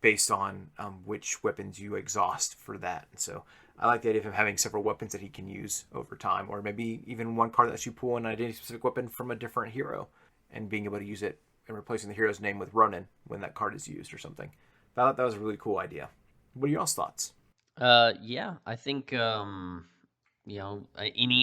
based on which weapons you exhaust for that. And so I like the idea of him having several weapons that he can use over time, or maybe even one card that lets you pull an identity specific weapon from a different hero and being able to use it and replacing the hero's name with Ronin when that card is used or something. I thought that was a really cool idea. What are y'all's thoughts? Yeah, I think any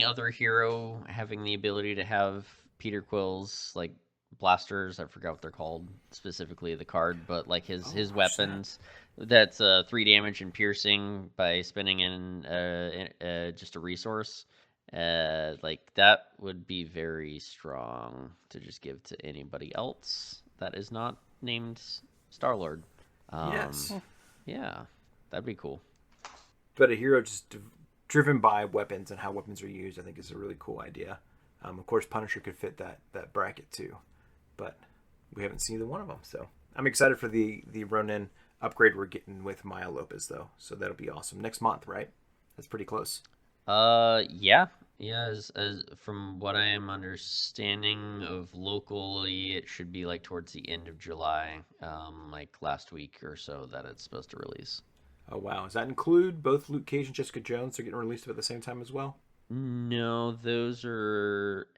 other hero having the ability to have Peter Quill's like blasters, I forgot what they're called specifically the card, but like his weapons, that's 3 damage and piercing by spending in just a resource. Like that would be very strong to just give to anybody else that is not named Star-Lord. Yes. Yeah, that'd be cool. But a hero just driven by weapons and how weapons are used, I think is a really cool idea. Of course, Punisher could fit that bracket too, but we haven't seen either one of them. So I'm excited for the Ronin upgrade we're getting with Maya Lopez, though. So that'll be awesome. Next month, right? That's pretty close. Yeah. As from what I am understanding of locally, it should be like towards the end of July, like last week or so that it's supposed to release. Oh, wow. Does that include both Luke Cage and Jessica Jones? They're getting released at the same time as well? No, those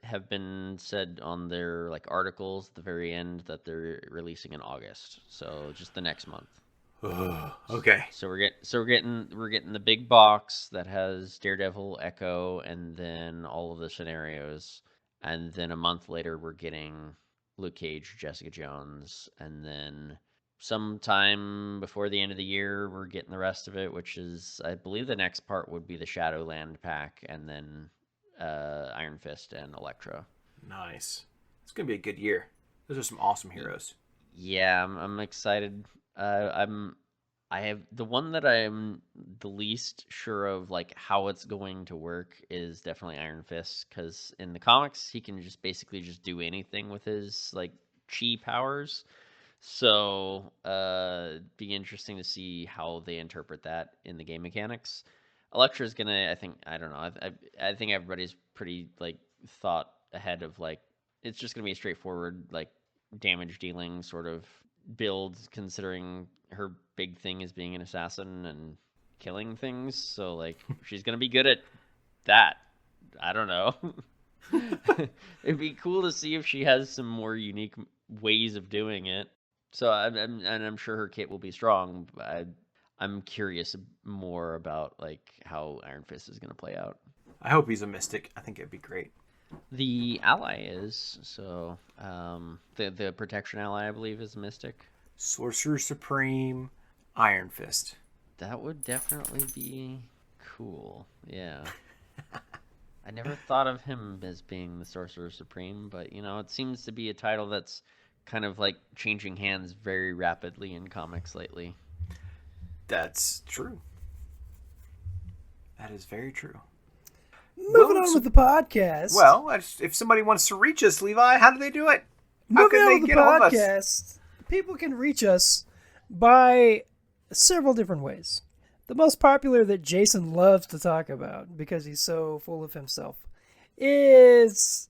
have been said on their like articles at the very end that they're releasing in August. So just the next month. Okay. So we're getting the big box that has Daredevil, Echo, and then all of the scenarios, and then a month later we're getting Luke Cage, Jessica Jones, and then sometime before the end of the year we're getting the rest of it, which is I believe the next part would be the Shadowland pack, and then Iron Fist and Elektra. Nice. It's going to be a good year. Those are some awesome heroes. Yeah, I'm excited. I have the one that I'm the least sure of, like how it's going to work, is definitely Iron Fist, because in the comics he can just basically just do anything with his like chi powers. So, be interesting to see how they interpret that in the game mechanics. Elektra's gonna, I don't know, I think everybody's pretty like thought ahead of like it's just gonna be a straightforward like damage dealing sort of build, considering her big thing is being an assassin and killing things. So like she's gonna be good at that. I don't know. It'd be cool to see if she has some more unique ways of doing it. So I'm sure her kit will be strong. I'm curious more about like how Iron Fist is gonna play out. I hope he's a mystic. I think it'd be great. The ally is so the protection ally I believe is Mystic. Sorcerer Supreme, Iron Fist. That would definitely be cool. Yeah. I never thought of him as being the Sorcerer Supreme, but it seems to be a title that's kind of like changing hands very rapidly in comics lately. That's true. That is very true. Moving on with the podcast. Well, if somebody wants to reach us, Levi, how do they do it? How Moving can on they with the get a hold of us? podcast, people can reach us by several different ways. The most popular that Jason loves to talk about, because he's so full of himself, is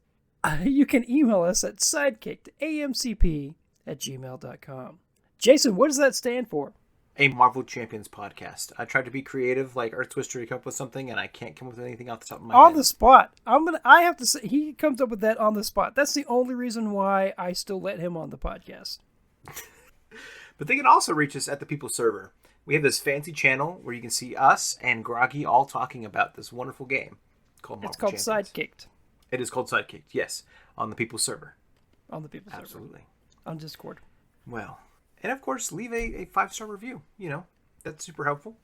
you can email us at sidekickedamcp@gmail.com. Jason, what does that stand for? A Marvel Champions podcast. I tried to be creative like Earth Twister to come up with something, and I can't come up with anything off the top of my head. On the spot. I have to say, he comes up with that on the spot. That's the only reason why I still let him on the podcast. But they can also reach us at the People server. We have this fancy channel where you can see us and Groggy all talking about this wonderful game called Marvel It's called Champions. Sidekicked. It is called Sidekicked, yes, on the People server. On the People server. Absolutely. On Discord. Well, and of course, leave a 5-star review. That's super helpful.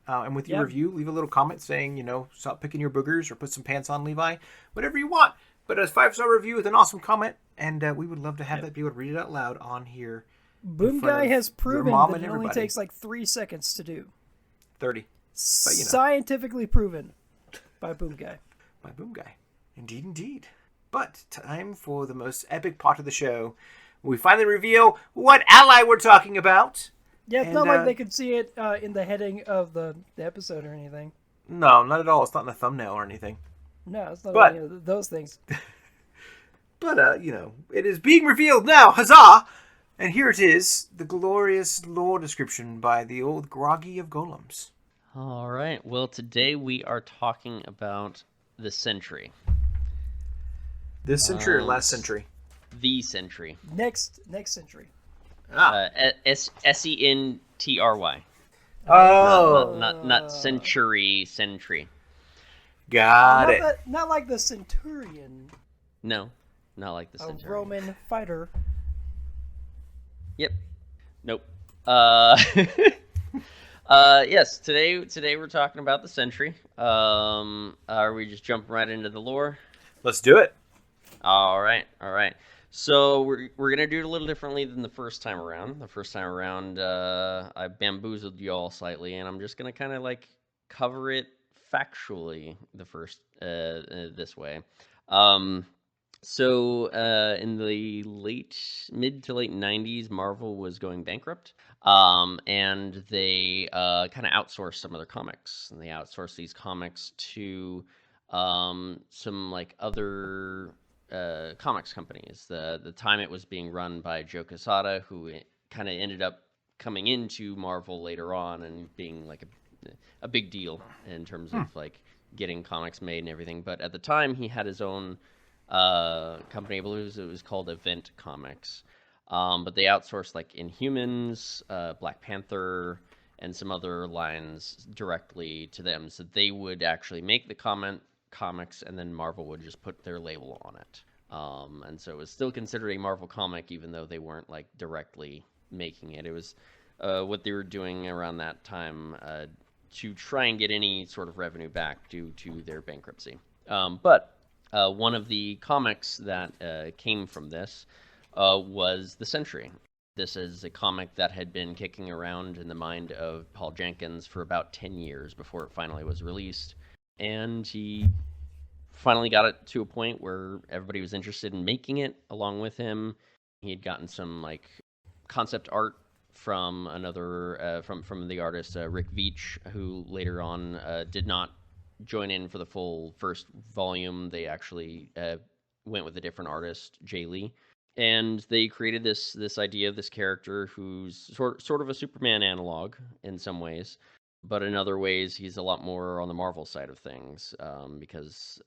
And with your review, leave a little comment saying, stop picking your boogers or put some pants on, Levi. Whatever you want. But a 5-star review with an awesome comment. And we would love to have that, be able to read it out loud on here. Boom Guy has proven mom that and it only everybody. takes like 3 seconds to do. 30. Scientifically proven by Boom Guy. By Boom Guy. Indeed, indeed. But time for the most epic part of the show. We finally reveal what ally we're talking about. Yeah, it's not like they could see it in the heading of the episode or anything. No, not at all. It's not in the thumbnail or anything. No, it's not But- any of those things. But, it is being revealed now. Huzzah! And here it is, the glorious lore description by the old Groggy of Golems. All right. Well, today we are talking about the Sentry. This century or last century? The Sentry. Next century. Sentry. Oh, Not century. got it. Not like the Centurion, No, not like the a Centurion. Roman fighter. Yep. Nope. Yes. Today we're talking about the Sentry. Are we just jumping right into the lore? Let's do it. All right. So we're gonna do it a little differently than the first time around. The first time around, I bamboozled you all slightly, and I'm just gonna kind of like cover it factually the first this way. So in the mid to late 90s, Marvel was going bankrupt, and they kind of outsourced some of their comics, and they outsourced these comics to some like other comics companies. The time it was being run by Joe Quesada, who kind of ended up coming into Marvel later on and being like a big deal in terms of like getting comics made and everything. But at the time, he had his own company. I believe it was called Event Comics. But they outsourced like Inhumans, Black Panther, and some other lines directly to them, so they would actually make the comics, and then Marvel would just put their label on it. And so it was still considered a Marvel comic, even though they weren't like directly making it. It was what they were doing around that time to try and get any sort of revenue back due to their bankruptcy. But one of the comics that came from this was The Sentry. This is a comic that had been kicking around in the mind of Paul Jenkins for about 10 years before it finally was released. And he finally got it to a point where everybody was interested in making it along with him. He had gotten some like concept art from another from the artist Rick Veitch, who later on did not join in for the full first volume. They actually went with a different artist, Jay Lee, and they created this idea of this character who's sort of a Superman analog in some ways, but in other ways he's a lot more on the Marvel side of things, because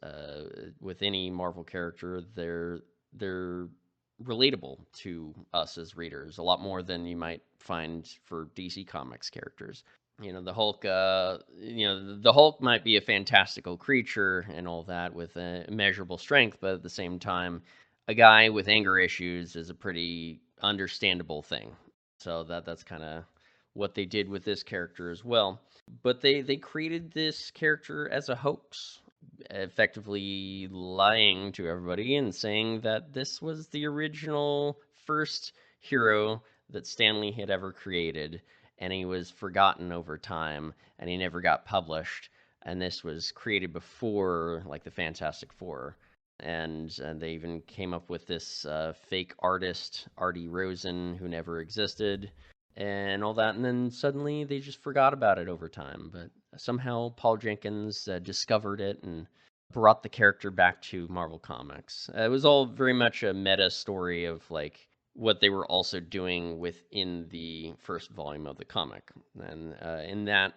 with any Marvel character, they're relatable to us as readers a lot more than you might find for DC Comics characters. The Hulk, the Hulk might be a fantastical creature and all that with immeasurable strength, but at the same time, a guy with anger issues is a pretty understandable thing. So that's kind of what they did with this character as well. But they created this character as a hoax. effectively lying to everybody and saying that this was the original first hero that Stanley had ever created, and he was forgotten over time, and he never got published. And this was created before, like, the Fantastic Four. And they even came up with this fake artist, Artie Rosen, who never existed, and all that. And then suddenly they just forgot about it over time. But somehow Paul Jenkins discovered it and brought the character back to Marvel Comics. It was all very much a meta story of like what they were also doing within the first volume of the comic. And in that,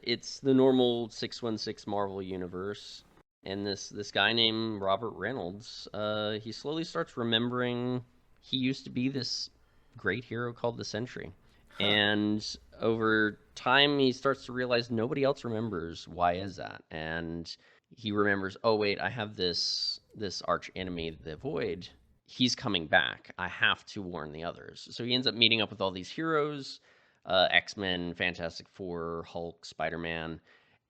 it's the normal 616 Marvel universe. And this guy named Robert Reynolds, he slowly starts remembering he used to be this great hero called the Sentry. And over time, he starts to realize nobody else remembers. Why is that? And he remembers, oh wait, I have this arch enemy, the Void. He's coming back. I have to warn the others. So he ends up meeting up with all these heroes, X-Men, Fantastic Four, Hulk, Spider-Man,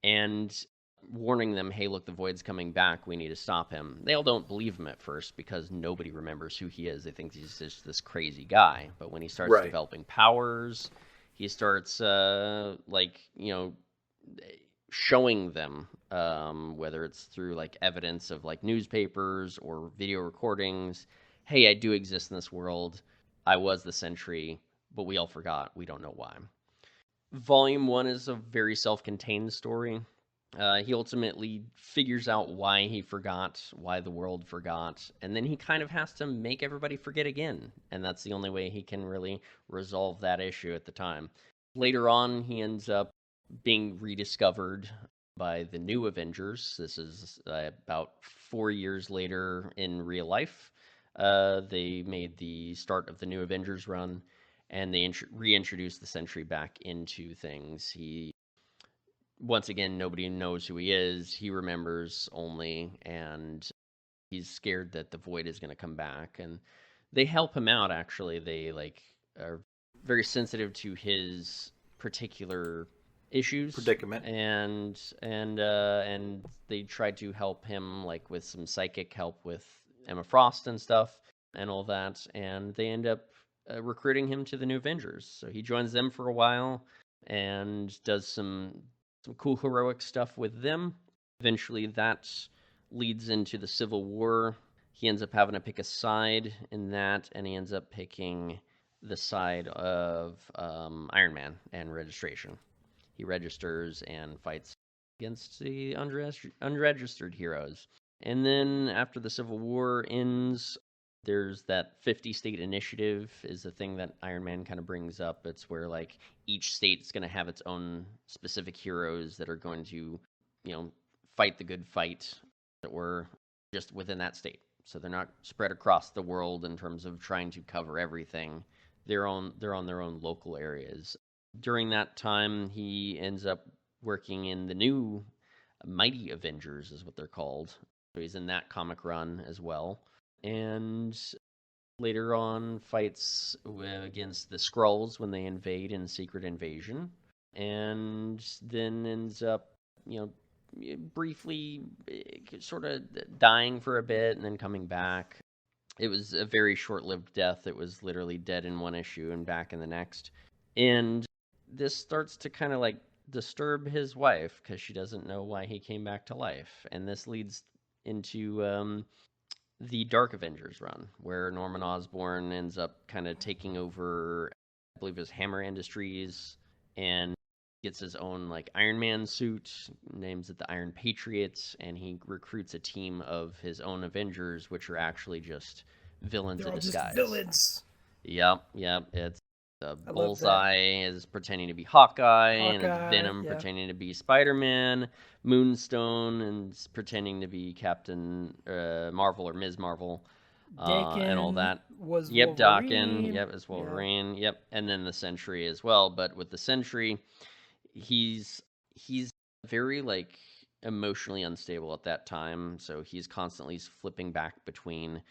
and warning them, hey, look, the Void's coming back. We need to stop him. They all don't believe him at first because nobody remembers who he is. They think he's just this crazy guy. But when he starts developing powers, he starts, showing them, whether it's through, like, evidence of, like, newspapers or video recordings. Hey, I do exist in this world. I was the Sentry, but we all forgot. We don't know why. Volume 1 is a very self-contained story. He ultimately figures out why he forgot, why the world forgot, and then he kind of has to make everybody forget again. And that's the only way he can really resolve that issue at the time. Later on, he ends up being rediscovered by the New Avengers. This is about 4 years later in real life. They made the start of the New Avengers run, and they reintroduced the Sentry back into things. Once again, nobody knows who he is. He remembers only, and he's scared that the Void is going to come back. And they help him out, actually. They are very sensitive to his particular issues, predicament, and they try to help him, like, with some psychic help with Emma Frost and stuff and all that. And they end up recruiting him to the New Avengers. So he joins them for a while and does some cool heroic stuff with them. Eventually that leads into the Civil War. He ends up having to pick a side in that, and he ends up picking the side of Iron Man and registration. He registers and fights against the unregistered heroes. And then after the Civil War ends, there's that 50-state initiative is the thing that Iron Man kind of brings up. It's where, like, each state's going to have its own specific heroes that are going to, fight the good fight that were just within that state. So they're not spread across the world in terms of trying to cover everything. They're on their own local areas. During that time, he ends up working in the new Mighty Avengers, is what they're called. So he's in that comic run as well. And later on fights against the Skrulls when they invade in Secret Invasion, and then ends up, briefly sort of dying for a bit and then coming back. It was a very short-lived death. It was literally dead in one issue and back in the next. And this starts to kind of, like, disturb his wife because she doesn't know why he came back to life. And this leads into the Dark Avengers run, where Norman Osborn ends up kind of taking over, I believe it was Hammer Industries, and gets his own, like, Iron Man suit, names it the Iron Patriots, and he recruits a team of his own Avengers, which are actually just villains in disguise. Just villains. Yep. It's Bullseye is pretending to be Hawkeye, and it's Venom pretending to be Spider-Man, Moonstone and pretending to be Captain Marvel or Ms. Marvel, and all that. Was Wolverine. Daken, is Wolverine. Yeah. And then the Sentry as well. But with the Sentry, he's very, like, emotionally unstable at that time, so he's constantly flipping back between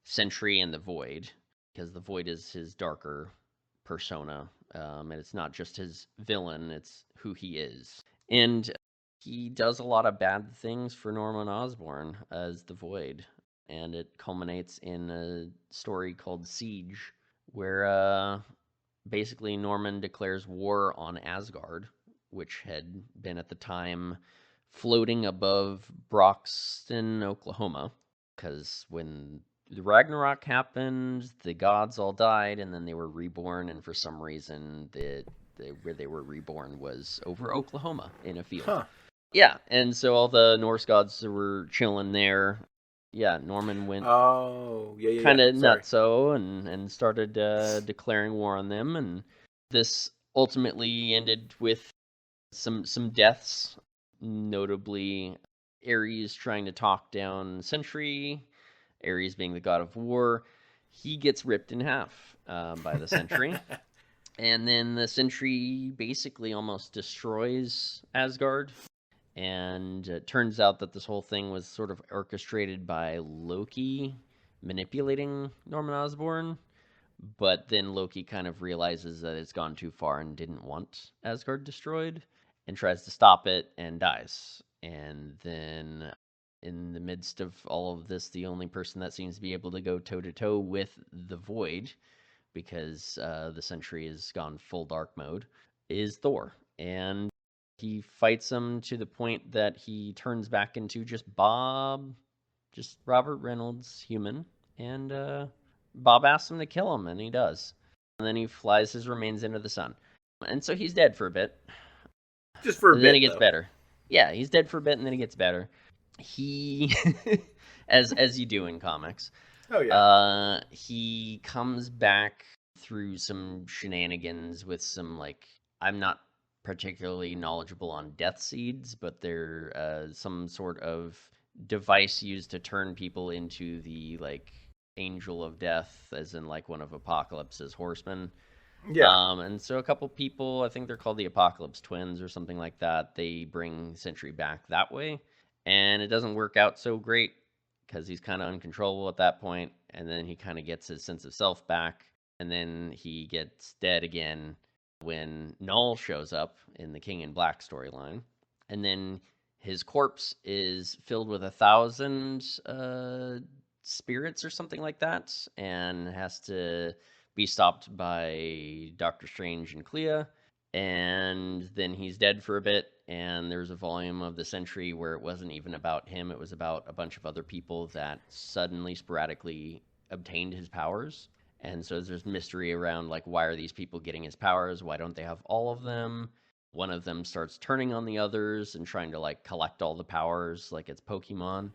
Sentry and the Void, because the Void is his darker persona, and it's not just his villain, it's who he is. And he does a lot of bad things for Norman Osborn as the Void, and it culminates in a story called Siege, where basically Norman declares war on Asgard, which had been at the time floating above Broxton, Oklahoma, because when the Ragnarok happened, the gods all died, and then they were reborn, and for some reason, where they were reborn was over Oklahoma in a field. Huh. Yeah, and so all the Norse gods were chilling there. Yeah, Norman went kind of nutso and started declaring war on them, and this ultimately ended with some deaths, notably Ares trying to talk down Sentry, Ares being the god of war. He gets ripped in half by the Sentry. And then the Sentry basically almost destroys Asgard. And it turns out that this whole thing was sort of orchestrated by Loki manipulating Norman Osborn. But then Loki kind of realizes that it's gone too far and didn't want Asgard destroyed and tries to stop it and dies. And then in the midst of all of this, the only person that seems to be able to go toe-to-toe with the Void, because the Sentry has gone full dark mode, is Thor. And he fights him to the point that he turns back into just Robert Reynolds, human, and Bob asks him to kill him, and he does. And then he flies his remains into the sun. And so he's dead for a bit. Just for a bit, then he gets better. Yeah, he's dead for a bit, and then he gets better. He, as you do in comics. Oh, yeah. He comes back through some shenanigans with some, I'm not particularly knowledgeable on death seeds, but they're some sort of device used to turn people into the, angel of death, as in, one of Apocalypse's horsemen. Yeah. And so a couple people, I think they're called the Apocalypse Twins or something like that, they bring Sentry back that way. And it doesn't work out so great because he's kind of uncontrollable at that point, and then he kind of gets his sense of self back, and then he gets dead again when Null shows up in the King in Black storyline, and then his corpse is filled with 1,000 spirits or something like that, and has to be stopped by Doctor Strange and Clea, and then he's dead for a bit, and there's a volume of the Sentry where it wasn't even about him, it was about a bunch of other people that suddenly, sporadically obtained his powers. And so there's mystery around, why are these people getting his powers? Why don't they have all of them? One of them starts turning on the others and trying to, collect all the powers like it's Pokemon.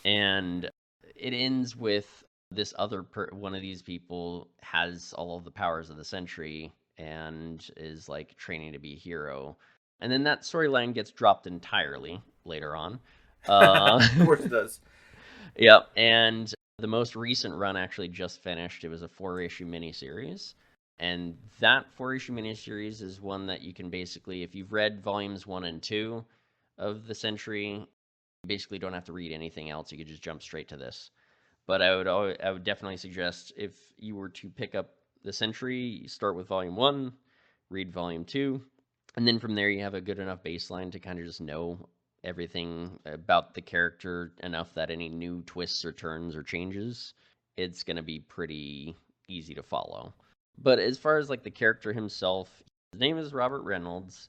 And it ends with this other one of these people has all of the powers of the Sentry and is, training to be a hero. And then that storyline gets dropped entirely later on. Of course it does. Yep, and the most recent run actually just finished. It was a 4-issue miniseries. And that 4-issue miniseries is one that you can basically, if you've read volumes 1 and 2 of the Sentry, you basically don't have to read anything else. You could just jump straight to this. But I would definitely suggest, if you were to pick up the Sentry, you start with volume 1, read volume 2, and then from there you have a good enough baseline to kind of just know everything about the character enough that any new twists or turns or changes, it's going to be pretty easy to follow. But as far as the character himself, his name is Robert Reynolds.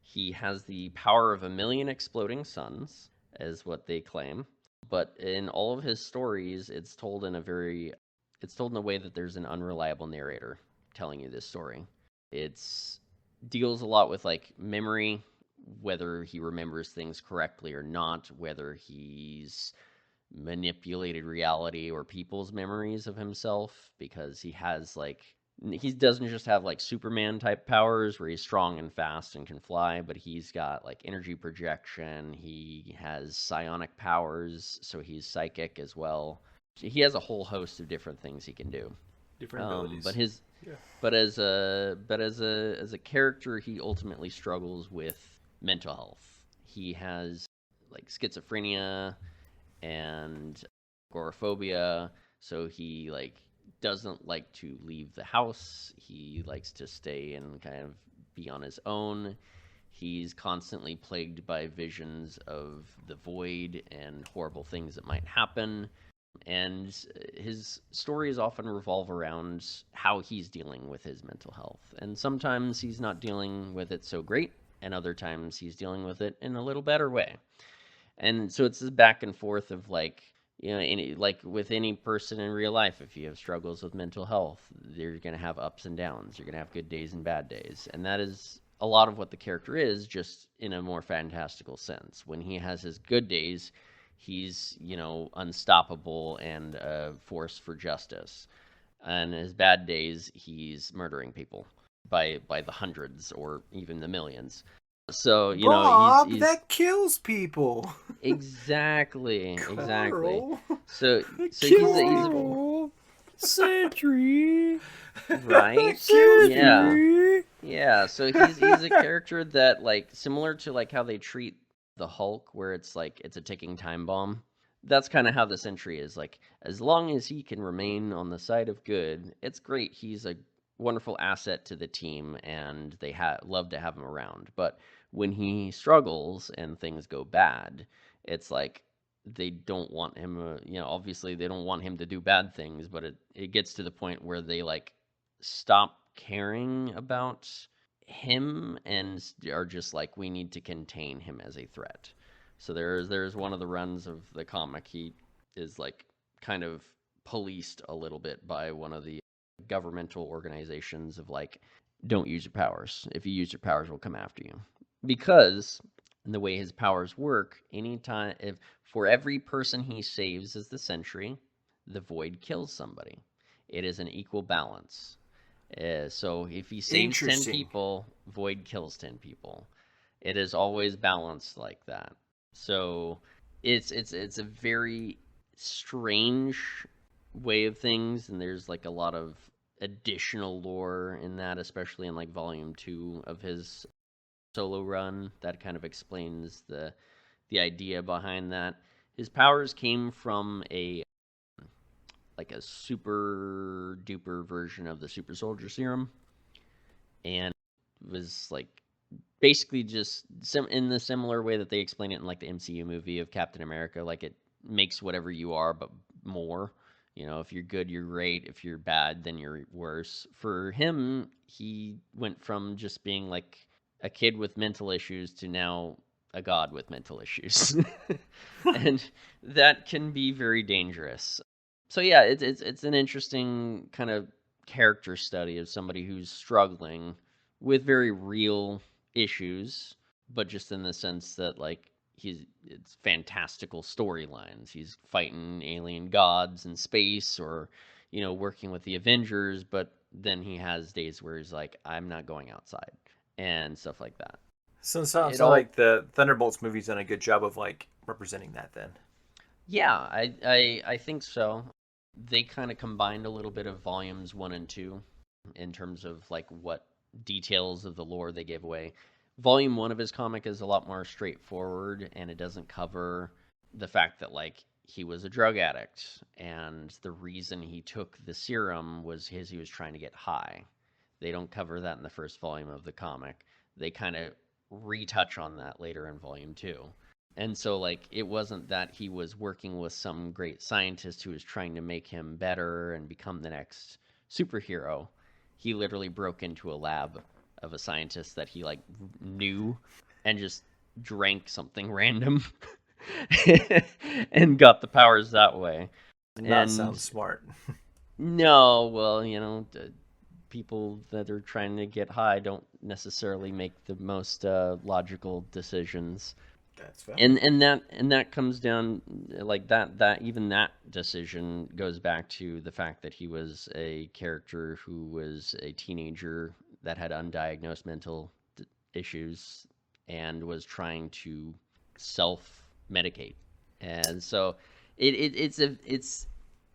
He has the power of 1,000,000 exploding suns, is what they claim. But in all of his stories, it's told in a way that there's an unreliable narrator telling you this story. It's deals a lot with memory, whether he remembers things correctly or not, whether he's manipulated reality or people's memories of himself, because he has he doesn't just have Superman type powers where he's strong and fast and can fly, but he's got energy projection, he has psionic powers, so he's psychic as well. He has a whole host of different things he can do. Different abilities. But as a character, he ultimately struggles with mental health. He has schizophrenia and agoraphobia, so he doesn't like to leave the house. He likes to stay and kind of be on his own. He's constantly plagued by visions of the void and horrible things that might happen. And his stories often revolve around how he's dealing with his mental health. And sometimes he's not dealing with it so great, and other times he's dealing with it in a little better way. And so it's this back and forth of like, like with any person in real life, if you have struggles with mental health, you're going to have ups and downs. You're going to have good days and bad days. And that is a lot of what the character is, just in a more fantastical sense. When he has his good days, he's, unstoppable and a force for justice. And his bad days, he's murdering people by the hundreds or even the millions. So, Bob, he's that kills people. exactly. Carl. So he's Carl, Sentry, right. Sentry. Yeah. So he's a character that, like, similar to like how they treat the Hulk, where it's like it's a ticking time bomb. That's kind of how the Sentry is. Like, as long as he can remain on the side of good, it's great. He's a wonderful asset to the team, and they love to have him around. But when he struggles and things go bad, it's like they don't want him. Obviously they don't want him to do bad things, but it gets to the point where they like stop caring about him and are just like, we need to contain him as a threat. So there's one of the runs of the comic, he is like kind of policed a little bit by one of the governmental organizations of like, don't use your powers. If you use your powers, we'll come after you. Because the way his powers work, anytime if for every person he saves as the Sentry, the Void kills somebody. It is an equal balance. So if he saves 10 people, Void kills 10 people. It is always balanced like that. So it's a very strange way of things, and there's like a lot of additional lore in that, especially in like volume 2 of his solo run, that kind of explains the idea behind that. His powers came from a super duper version of the super soldier serum, and was like basically just in the similar way that they explain it in like the MCU movie of Captain America. Like, it makes whatever you are but more. If you're good, you're great. If you're bad, then you're worse. For him, he went from just being like a kid with mental issues to now a god with mental issues. And that can be very dangerous. So yeah, it's an interesting kind of character study of somebody who's struggling with very real issues, but just in the sense that like it's fantastical storylines. He's fighting alien gods in space, or working with the Avengers, but then he has days where he's like, I'm not going outside, and stuff like that. So it sounds like the Thunderbolts movie's done a good job of like representing that then. Yeah, I think so. They kind of combined a little bit of volumes 1 and 2 in terms of like what details of the lore they gave away. Volume 1 of his comic is a lot more straightforward, and it doesn't cover the fact that like he was a drug addict, and the reason he took the serum was he was trying to get high. They don't cover that in the first volume of the comic. They kind of retouch on that later in volume 2. And so, like, it wasn't that he was working with some great scientist who was trying to make him better and become the next superhero. He literally broke into a lab of a scientist that he, like, knew and just drank something random and got the powers that way. That sounds smart. No, well, people that are trying to get high don't necessarily make the most logical decisions. That's fair. And that comes down like that even that decision goes back to the fact that he was a character who was a teenager that had undiagnosed mental issues and was trying to self-medicate. And so it's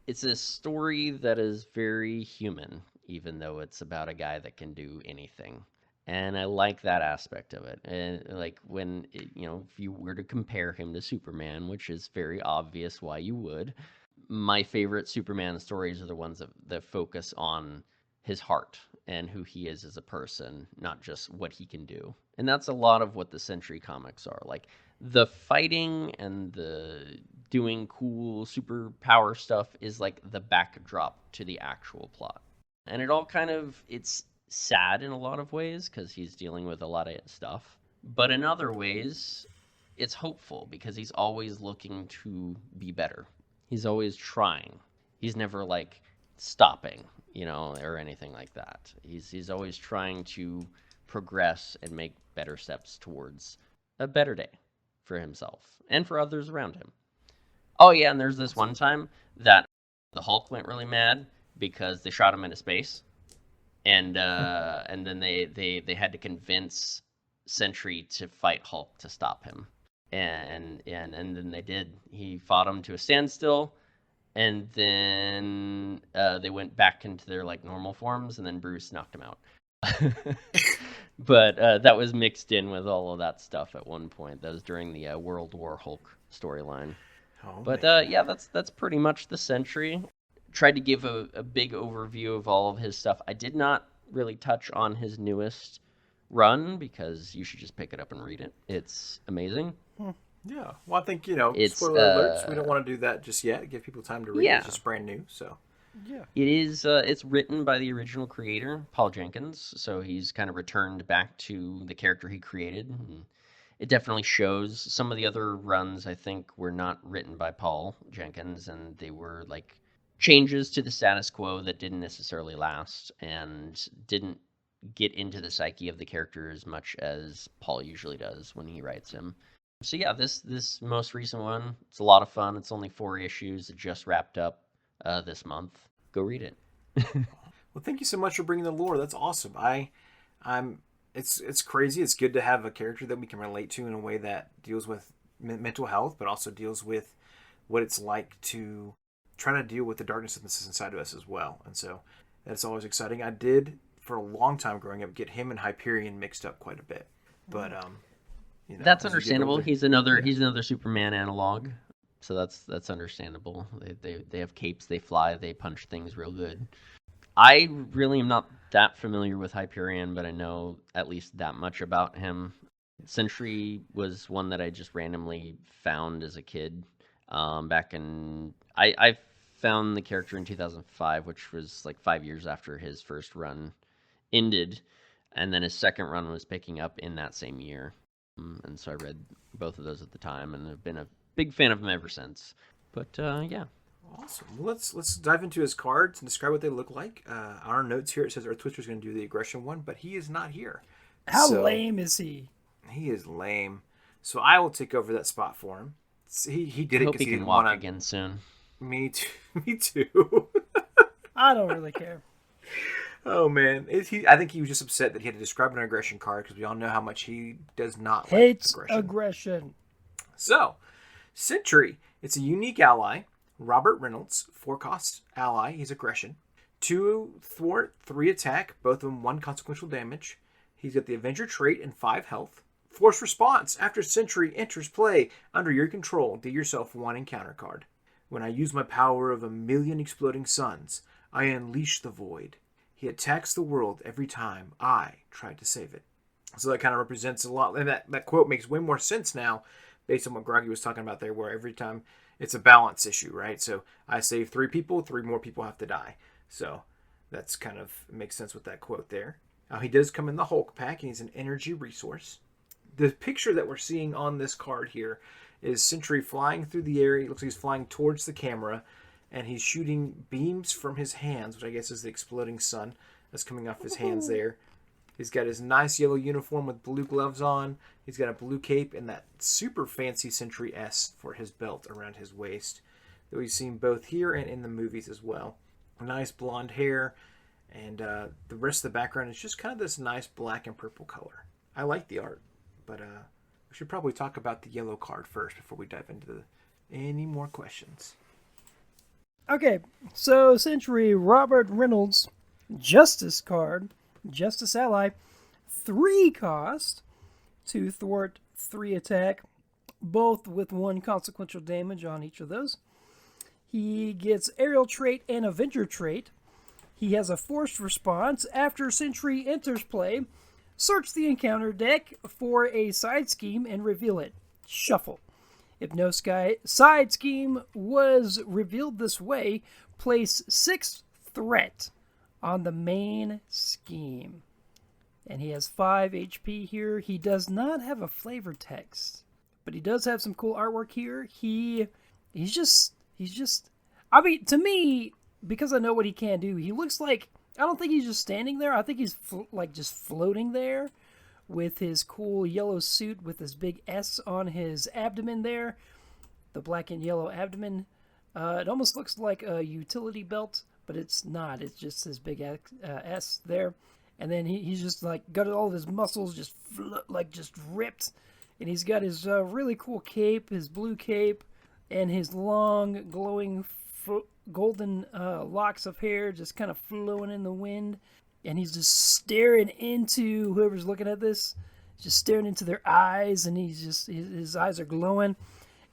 a story that is very human, even though it's about a guy that can do anything. And I like that aspect of it. And like when, if you were to compare him to Superman, which is very obvious why you would, my favorite Superman stories are the ones that focus on his heart and who he is as a person, not just what he can do. And that's a lot of what the Sentry comics are. Like, the fighting and the doing cool superpower stuff is like the backdrop to the actual plot. And it all kind of, it's sad in a lot of ways because he's dealing with a lot of stuff. But in other ways, it's hopeful because he's always looking to be better. He's always trying. He's never like stopping, or anything like that. He's always trying to progress and make better steps towards a better day for himself and for others around him. Oh yeah, and there's this one time that the Hulk went really mad because they shot him into space, and then they had to convince Sentry to fight Hulk to stop him, and then they did. He fought him to a standstill, and then they went back into their like normal forms, and then Bruce knocked him out. But that was mixed in with all of that stuff at one point. That was during the World War Hulk storyline. Oh, but man. yeah, that's pretty much the Sentry. Tried to give a big overview of all of his stuff. I did not really touch on his newest run because you should just pick it up and read it. It's amazing. Yeah. Well, I think, It's, spoiler alerts, we don't want to do that just yet. Give people time to read it. It's just brand new, so. Yeah. It is. It's written by the original creator, Paul Jenkins, so he's kind of returned back to the character he created. And it definitely shows. Some of the other runs, I think, were not written by Paul Jenkins, and they were like changes to the status quo that didn't necessarily last and didn't get into the psyche of the character as much as Paul usually does when he writes him. So yeah, this most recent one, it's a lot of fun. It's only 4 issues. It just wrapped up this month. Go read it. Well, thank you so much for bringing the lore. That's awesome. It's crazy. It's good to have a character that we can relate to in a way that deals with mental health, but also deals with what it's like to try to deal with the darkness that's inside of us as well. And so that's always exciting. I did, for a long time growing up, get him and Hyperion mixed up quite a bit. But that's understandable. He's another Superman analog. So that's understandable. They have capes, they fly, they punch things real good. I really am not that familiar with Hyperion, but I know at least that much about him. Sentry was one that I just randomly found as a kid. I found the character in 2005, which was like 5 years after his first run ended, and then his second run was picking up in that same year. And so I read both of those at the time, and have been a big fan of him ever since. But yeah. Awesome. Well, let's dive into his cards and describe what they look like. On our notes here, it says Earth Twister's going to do the aggression one, but he is not here. How lame is he? He is lame. So I will take over that spot for him. He did it because he can didn't walk want again soon. Me too. Me too. I don't really care. Oh man, I think he was just upset that he had to describe an aggression card because we all know how much he does not hates like aggression. So, Sentry, it's a unique ally. Robert Reynolds, 4-cost ally. He's aggression. 2 thwart, 3 attack, both of them 1 consequential damage. He's got the Avenger trait and 5 health. Force response. After Sentry enters play under your control, deal yourself 1 encounter card. When I use my power of 1,000,000 exploding suns, I unleash the void. He attacks the world every time I try to save it. So that kind of represents a lot. And that quote makes way more sense now based on what Groggy was talking about there, where every time it's a balance issue, right? So I save 3 people, 3 more people have to die. So that's kind of makes sense with that quote there. He does come in the Hulk pack, and he's an energy resource. The picture that we're seeing on this card here is Sentry flying through the air. He looks like he's flying towards the camera, and he's shooting beams from his hands, which I guess is the exploding sun that's coming off his hands there. He's got his nice yellow uniform with blue gloves on. He's got a blue cape and that super fancy Sentry S for his belt around his waist that we've seen both here and in the movies as well. Nice blonde hair, and the rest of the background is just kind of this nice black and purple color. I like the art, but we should probably talk about the yellow card first before we dive into any more questions. Okay, so Sentry Robert Reynolds, Justice card, Justice ally, 3 cost, 2 thwart, 3 attack, both with 1 consequential damage on each of those. He gets aerial trait and Avenger trait. He has a forced response. After Sentry enters play, search the encounter deck for a side scheme and reveal it. Shuffle. If no side scheme was revealed this way, place 6 threat on the main scheme. And he has 5 HP here. He does not have a flavor text, but he does have some cool artwork here. He's just. I mean, to me, because I know what he can do, he looks like, I don't think he's just standing there. I think he's just floating there with his cool yellow suit with this big S on his abdomen there, the black and yellow abdomen. It almost looks like a utility belt, but it's not. It's just his big S there. And then he's just like got all of his muscles just ripped. And he's got his really cool cape, his blue cape, and his long glowing golden locks of hair just kind of flowing in the wind. And he's just staring into whoever's looking at this, just staring into their eyes, and his eyes are glowing.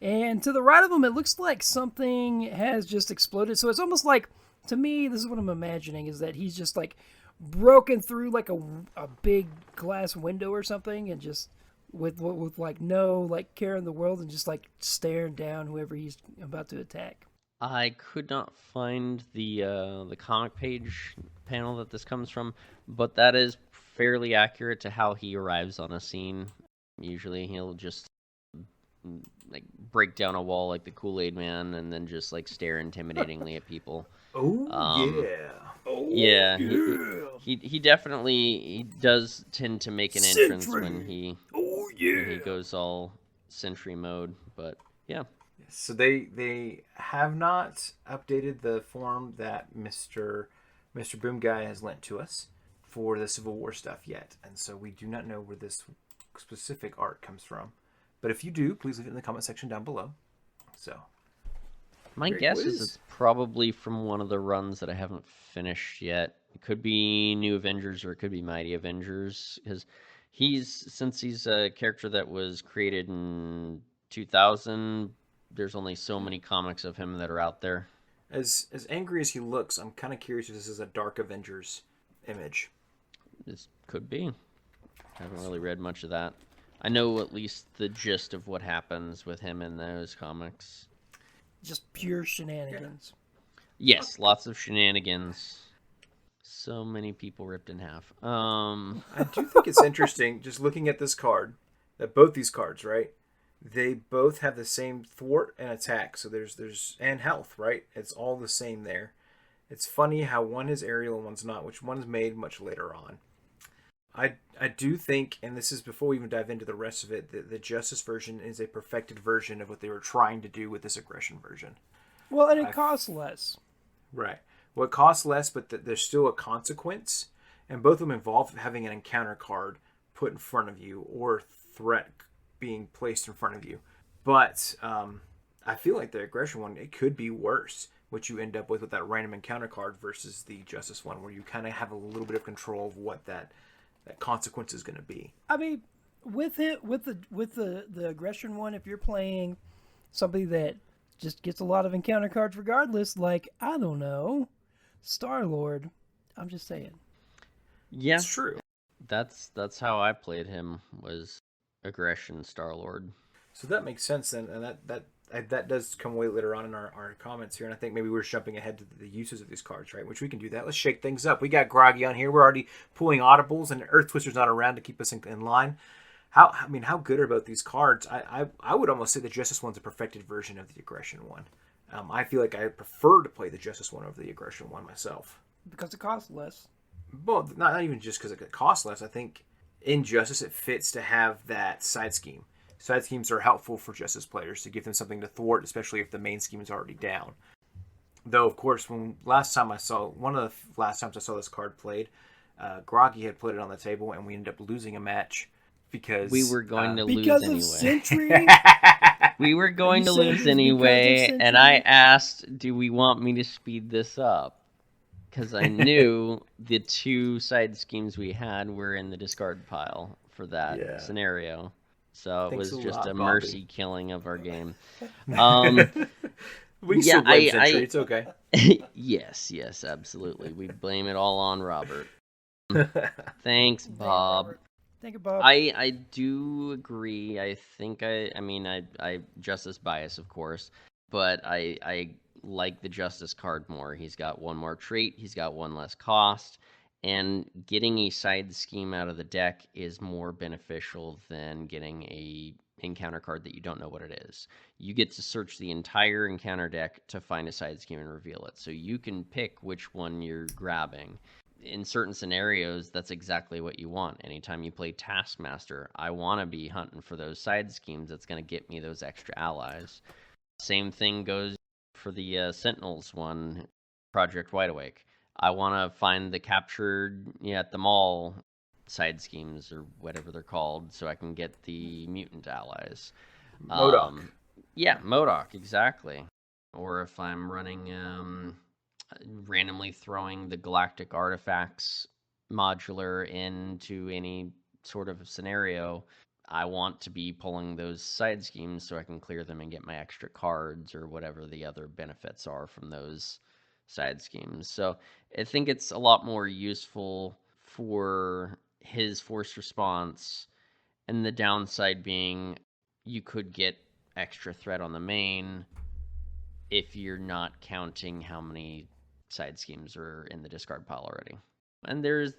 And to the right of him, it looks like something has just exploded. So it's almost like, to me, this is what I'm imagining, is that he's just like broken through like a big glass window or something, and just with like no like care in the world, and just like staring down whoever he's about to attack. I could not find the comic page panel that this comes from, but that is fairly accurate to how he arrives on a scene. Usually he'll just like break down a wall like the Kool-Aid Man, and then just like stare intimidatingly at people. Yeah. He definitely does tend to make an entrance when he goes all Sentry mode, but yeah. So they have not updated the form that Mr. Boom Guy has lent to us for the Civil War stuff yet, and so we do not know where this specific art comes from. But if you do, please leave it in the comment section down below. So my guess is it's probably from one of the runs that I haven't finished yet. It could be New Avengers, or it could be Mighty Avengers, because since he's a character that was created in 2000. There's only so many comics of him that are out there. As angry as he looks, I'm kind of curious if this is a Dark Avengers image. This could be. I haven't really read much of that. I know at least the gist of what happens with him in those comics. Just pure shenanigans. Yes, lots of shenanigans. So many people ripped in half. I do think it's interesting, just looking at this card, that both these cards, right? They both have the same thwart and attack, so there's and health, right? It's all the same there. It's funny how one is aerial and one's not, which one is made much later on. I do think, and this is before we even dive into the rest of it, the Justice version is a perfected version of what they were trying to do with this aggression version. Well, and it costs less. Right. Well, it costs less, but there's still a consequence, and both of them involve having an encounter card put in front of you or threat being placed in front of you. But I feel like the aggression one, it could be worse, what you end up with that random encounter card versus the Justice one, where you kind of have a little bit of control of what that consequence is going to be. I mean, with the aggression one, if you're playing somebody that just gets a lot of encounter cards regardless, like, I don't know, Star-Lord, I'm just saying. Yeah, it's true. That's how I played him, was aggression Star-Lord. So that makes sense then, and that does come way later on in our comments here, and I think maybe we're jumping ahead to the uses of these cards, right? Which we can do that. Let's shake things up. We got Groggy on here. We're already pulling audibles, and Earth Twister's not around to keep us in line. How good are both these cards? I would almost say the Justice one's a perfected version of the aggression one. I feel like I prefer to play the Justice one over the aggression one myself. Because it costs less. Well, not even just because it costs less. I think in Justice it fits to have that side scheme. Side schemes are helpful for Justice players to give them something to thwart, especially if the main scheme is already down. Though, of course, one of the last times I saw this card played, Groggy had put it on the table, and we ended up losing a match because we were going to lose because anyway. Of Sentry. We were going to lose anyway, and I asked, "Do we want me to speed this up?" Because I knew the two side schemes we had were in the discard pile for that scenario. So it was just a mercy killing of our game. We can Yeah, still blame Sentry. It's okay. Yes, absolutely. We blame it all on Robert. Thanks, Bob. Thank you, Bob. I do agree. I justice bias, of course, but I like the justice card more. He's got one more trait, he's got one less cost, and getting a side scheme out of the deck is more beneficial than getting a encounter card that you don't know what it is. You get to search the entire encounter deck to find a side scheme and reveal it. So you can pick which one you're grabbing. In certain scenarios, that's exactly what you want. Anytime you play Taskmaster, I want to be hunting for those side schemes that's going to get me those extra allies. Same thing goes for the Sentinels one, Project Wide Awake. I want to find the captured at the mall side schemes or whatever they're called so I can get the mutant allies. MODOK. Yeah, MODOK, exactly. Or if I'm running randomly throwing the galactic artifacts modular into any sort of scenario, I want to be pulling those side schemes so I can clear them and get my extra cards or whatever the other benefits are from those side schemes. So I think it's a lot more useful for his force response, and the downside being you could get extra threat on the main if you're not counting how many side schemes are in the discard pile already. And there's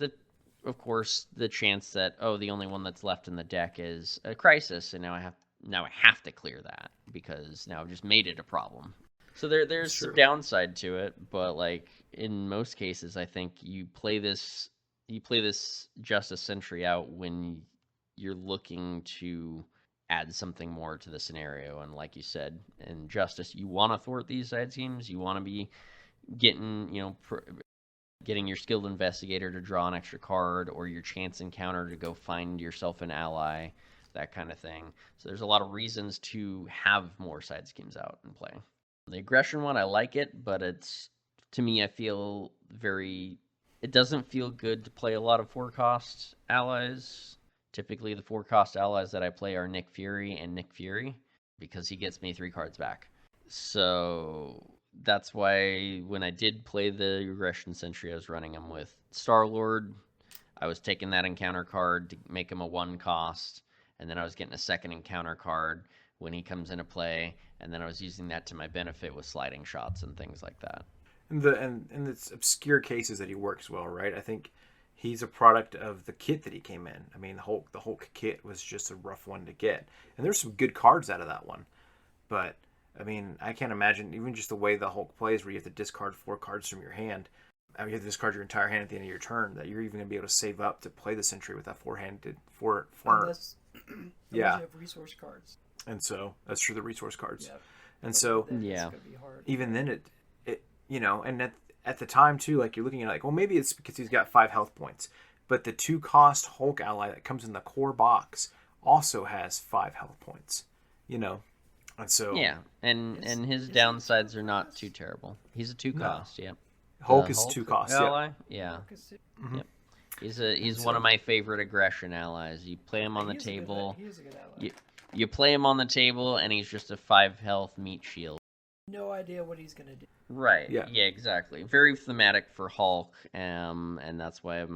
of course, the chance that the only one that's left in the deck is a crisis, and now I have to clear that because now I've just made it a problem. So there's some downside to it, but like in most cases, I think you play this Justice Sentry out when you're looking to add something more to the scenario. And like you said, in Justice, you want to thwart these side schemes. You want to be getting getting your skilled investigator to draw an extra card, or your chance encounter to go find yourself an ally, that kind of thing. So there's a lot of reasons to have more side schemes out and play. The aggression one, I like it, but to me, I feel it doesn't feel good to play a lot of 4-cost allies. Typically, the 4-cost allies that I play are Nick Fury and Nick Fury, because he gets me 3 cards back. So that's why when I did play the Regression Sentry, I was running him with Star-Lord. I was taking that encounter card to make him a 1-cost, and then I was getting a second encounter card when he comes into play, and then I was using that to my benefit with sliding shots and things like that. And it's obscure cases that he works well, right? I think he's a product of the kit that he came in. I mean, the Hulk kit was just a rough one to get, and there's some good cards out of that one. But I mean, I can't imagine even just the way the Hulk plays, where you have to discard 4 cards from your hand. I mean, you have to discard your entire hand at the end of your turn. That you're even going to be able to save up to play the Sentry with that four-handed unless you have resource cards. And so that's true, the resource cards. Yeah. And so it's gonna be hard. Even then it and at the time too, like you're looking at like, well, maybe it's because he's got 5 health points, but the 2-cost Hulk ally that comes in the core box also has 5 health points, and so and his downsides are not too terrible. He's a 2-cost. No. Hulk is 2-cost ally. Yeah. Mm-hmm. Yep. He's one of my favorite aggression allies. You play him on the table. He's a good ally. You play him on the table, and he's just a 5 health meat shield. No idea what he's gonna do. Right. Yeah, exactly. Very thematic for Hulk, and that's why if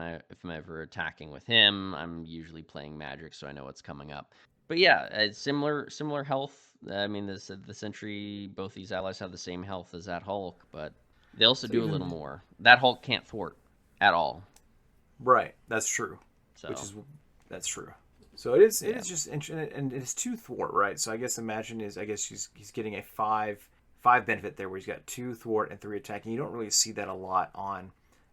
I'm ever attacking with him, I'm usually playing Magic, so I know what's coming up. But yeah, it's similar health. I mean, the Sentry, both these allies have the same health as that Hulk, but they also do a little more. That Hulk can't thwart at all. Right. That's true. So that's true. So it is just interesting, and it's 2 thwart, right? So I guess he's getting a 5 benefit there, where he's got 2 thwart and 3 attack, and you don't really see that a lot on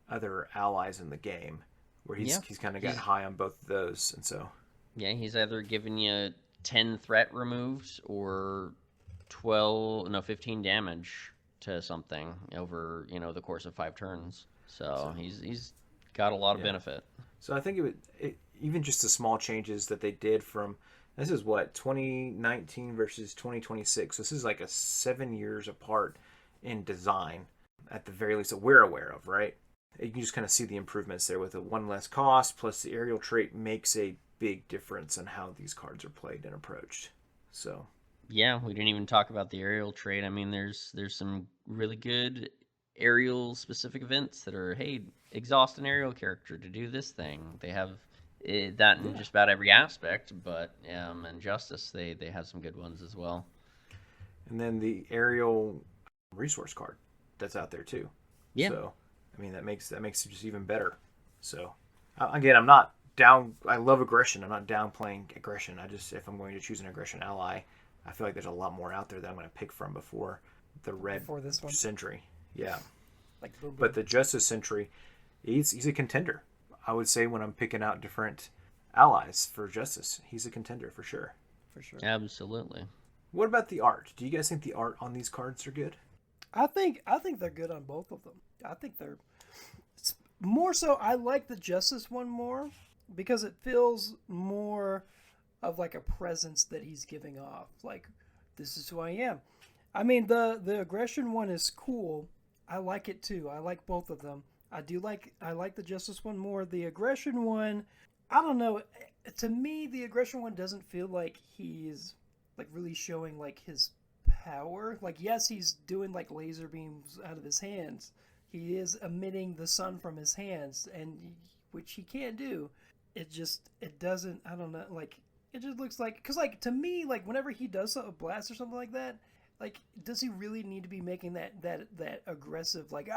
other allies in the game, where he's kind of got high on both of those, and so he's either giving you 10 threat removed or 15 damage to something over the course of 5 turns. So he's got a lot of benefit. So I think even just the small changes that they did from, this is what, 2019 versus 2026. This is like a 7 years apart in design, at the very least, that we're aware of, right? You can just kind of see the improvements there with a 1 less cost, plus the aerial trait makes a big difference in how these cards are played and approached. So Yeah, we didn't even talk about the aerial trait. I mean, there's some really good aerial specific events that are, hey, exhaust an aerial character to do this thing. They have that in Yeah. just about every aspect, but in Justice they have some good ones as well. And then the aerial resource card that's out there too. Yeah. So, I mean, that makes it just even better. So, again, I'm not down. I love aggression. I'm not downplaying aggression. I just, if I'm going to choose an aggression ally, I feel like there's a lot more out there that I'm going to pick from before the red Before this one. Sentry. Yeah. Like boom, boom. But the Justice Sentry, he's a contender. I would say when I'm picking out different allies for Justice, he's a contender for sure. For sure. Absolutely. What about the art? Do you guys think the art on these cards are good? I think they're good on both of them. I think they're more so. I like the Justice one more because it feels more of like a presence that he's giving off. Like, this is who I am. I mean, the aggression one is cool. I like it too. I like both of them. I like the Justice one more. The aggression one, I don't know. To me, the aggression one doesn't feel like he's like really showing like his power. Like, yes, he's doing like laser beams out of his hands. He is emitting the sun from his hands, and which he can't do. It doesn't. I don't know. Like, it just looks like, because like to me, like whenever he does a blast or something like that, like, does he really need to be making that aggressive like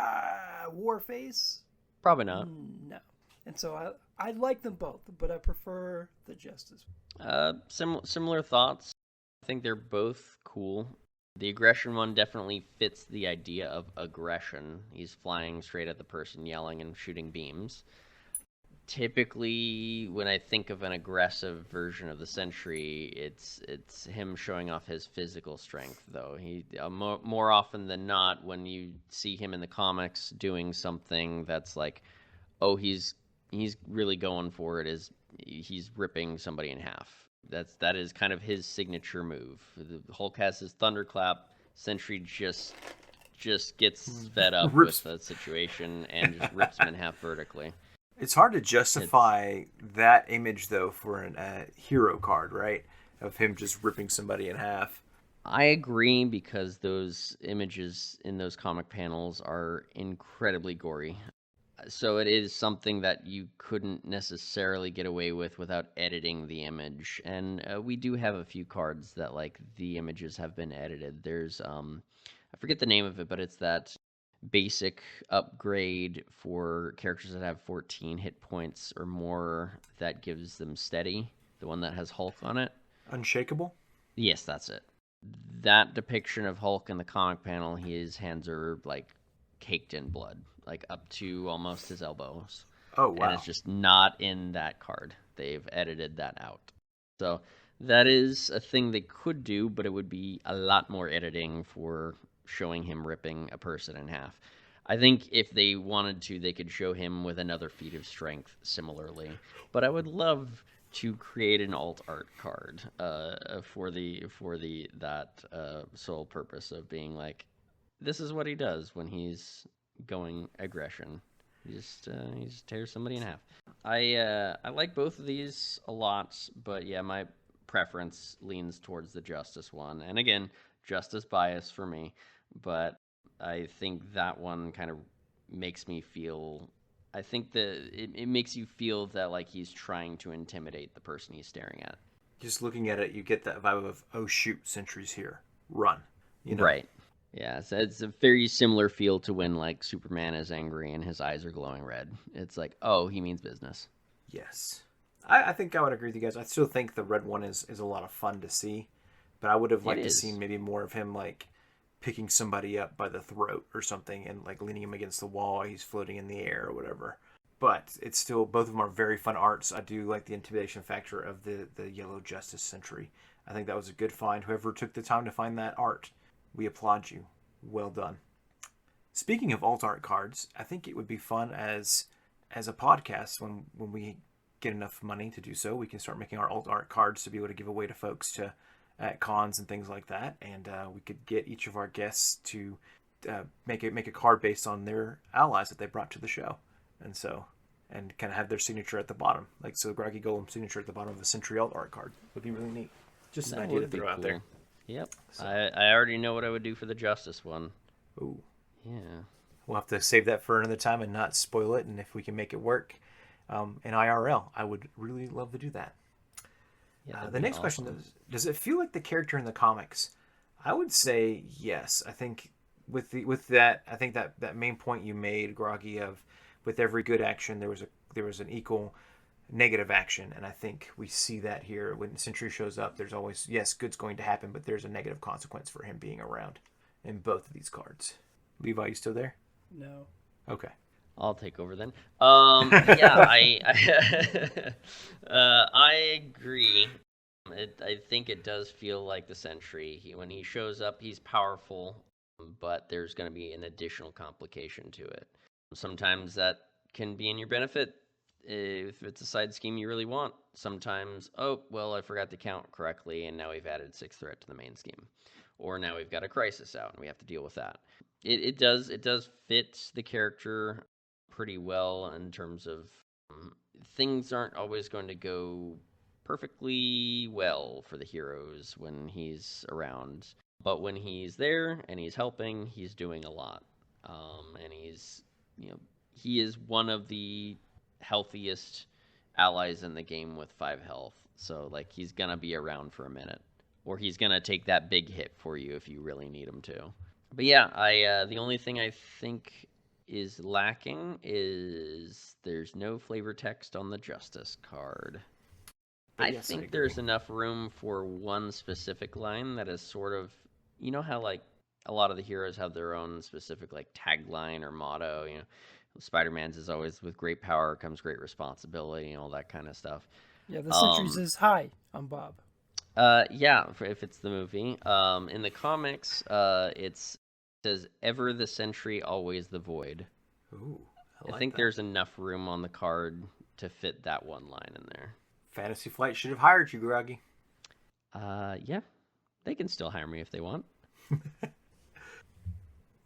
war face? Probably not. No. And so I like them both, but I prefer the Justice. Similar thoughts. I think they're both cool. The aggression one definitely fits the idea of aggression. He's flying straight at the person, yelling and shooting beams. Typically, when I think of an aggressive version of the Sentry, it's him showing off his physical strength. Though he more often than not, when you see him in the comics doing something that's like, oh, he's really going for it, is he's ripping somebody in half. That is kind of his signature move. The Hulk has his thunderclap. Sentry just gets fed up with the situation and just rips him in half vertically. It's hard to justify that image though for a hero card, right? Of him just ripping somebody in half. I agree, because those images in those comic panels are incredibly gory. So it is something that you couldn't necessarily get away with without editing the image. And we do have a few cards that, like, the images have been edited. There's, I forget the name of it, but it's that basic upgrade for characters that have 14 hit points or more that gives them steady. The one that has Hulk on it. Unshakable? Yes, that's it. That depiction of Hulk in the comic panel, his hands are, like, caked in blood, like up to almost his elbows. Oh, wow. And it's just not in that card. They've edited that out. So that is a thing they could do, but it would be a lot more editing for showing him ripping a person in half. I think if they wanted to, they could show him with another feat of strength similarly. But I would love to create an alt art card for that sole purpose of being like, this is what he does when he's going aggression. He just tears somebody in half. I like both of these a lot, but yeah, my preference leans towards the Justice one. And again, Justice bias for me, but I think that one kind of makes me feel. I think that it makes you feel that like he's trying to intimidate the person he's staring at. Just looking at it, you get that vibe of, oh shoot, Sentry's here, run. You know? Right. Yeah, so it's a very similar feel to when like Superman is angry and his eyes are glowing red. It's like, oh, he means business. Yes. I think I would agree with you guys. I still think the red one is a lot of fun to see, but I would have liked to see maybe more of him like picking somebody up by the throat or something and like leaning him against the wall while he's floating in the air or whatever. But it's still, both of them are very fun arts. I do like the intimidation factor of the Yellow Justice Sentry. I think that was a good find. Whoever took the time to find that art, we applaud you. Well done. Speaking of alt art cards, I think it would be fun as a podcast when we get enough money to do so, we can start making our alt art cards to be able to give away to folks at cons and things like that. And we could get each of our guests to make a card based on their allies that they brought to the show, and kind of have their signature at the bottom, like so Groggy Golem signature at the bottom of a Sentry alt art card would be really neat. Just an idea to throw out there. Yep. So, I already know what I would do for the Justice one. ooh. Yeah. We'll have to save that for another time and not spoil it. And if we can make it work in IRL, I would really love to do that. Yeah, that'd The be next question awesome. is: does it feel like the character in the comics? I would say yes. I think with that, I think that main point you made, Groggy, of with every good action there was an equal negative action, and I think we see that here when Sentry shows up. There's always yes, good's going to happen, but there's a negative consequence for him being around in both of these cards. Levi, you still there? No. Okay. I'll take over then. Yeah, I agree. I think it does feel like the Sentry. When he shows up, he's powerful, but there's going to be an additional complication to it. Sometimes that can be in your benefit if it's a side scheme you really want. Sometimes, oh, well, I forgot to count correctly, and now we've added 6 threat to the main scheme. Or now we've got a crisis out, and we have to deal with that. It does fit the character pretty well in terms of things aren't always going to go perfectly well for the heroes when he's around. But when he's there and he's helping, he's doing a lot. And you know, he is one of the healthiest allies in the game with 5 health. So, like, he's going to be around for a minute. Or he's going to take that big hit for you if you really need him to. But yeah, the only thing I think is lacking is there's no flavor text on the Justice card. But I yes, I think agree. there's enough room for one specific line that is sort of, you know how like a lot of the heroes have their own specific like tagline or motto. Spider-Man's is always with great power comes great responsibility and all that kind of stuff. Yeah, the Sentries Um, is hi. I'm Bob. yeah, if it's the movie. In the comics, it says ever the Sentry, always the Void. Ooh, I I like think that. there's enough room on the card to fit that one line in there. Fantasy Flight should have hired you, Groggy. Yeah, they can still hire me if they want.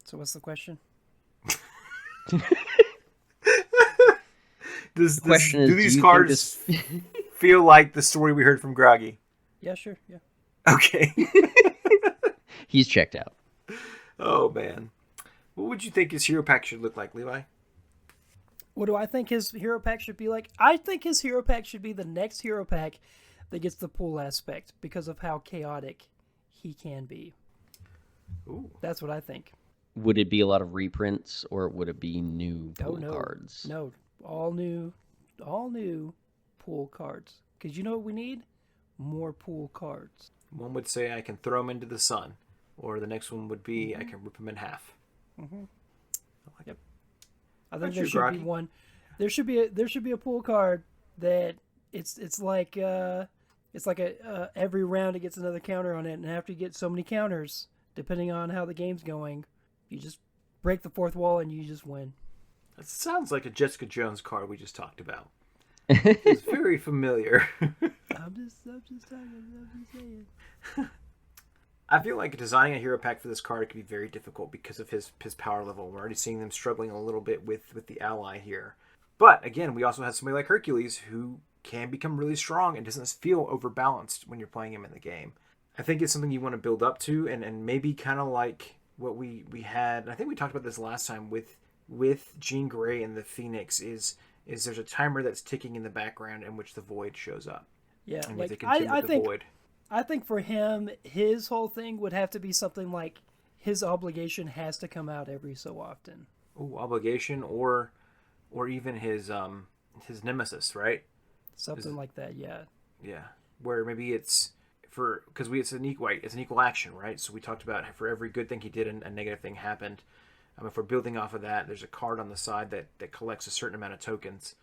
So what's the question? The question Do is, do these you think cards this? feel like the story we heard from Groggy? Yeah, sure. Yeah. Okay. He's checked out. Oh man, what would you think his hero pack should look like, Levi? What do I think his hero pack should be like? I think his hero pack should be the next hero pack that gets the pool aspect because of how chaotic he can be. Ooh, That's what I think. Would it be a lot of reprints or would it be new Oh pool no, cards? no, all new pool cards. Because you know what we need? More pool cards. one would say I can throw him into the sun, or the next one would be I Mm-hmm. can rip him in half. Mm-hmm. I like Yep. it. I What think about there you, should be Groggy? one. There should be a pool card that it's like a every round it gets another counter on it, and after you get so many counters, depending on how the game's going, you just break the fourth wall and you just win. That sounds like a Jessica Jones card we just talked about. It's very familiar. I'm just saying. I feel like designing a hero pack for this card could be very difficult because of his power level. We're already seeing them struggling a little bit with the ally here. But again, we also have somebody like Hercules who can become really strong and doesn't feel overbalanced when you're playing him in the game. I think it's something you want to build up to, and maybe kind of like what we had. I think we talked about this last time with Jean Grey and the Phoenix is there's a timer that's ticking in the background in which the Void shows up, Yeah, and you have to like contend with the Void. I think for him, his whole thing would have to be something like his obligation has to come out every so often. Ooh, obligation or even his nemesis, right? Something like that, yeah. Yeah, where maybe it's for because we it's an equal action, right? So we talked about for every good thing he did, a negative thing happened. If we're building off of that, there's a card on the side that collects a certain amount of tokens.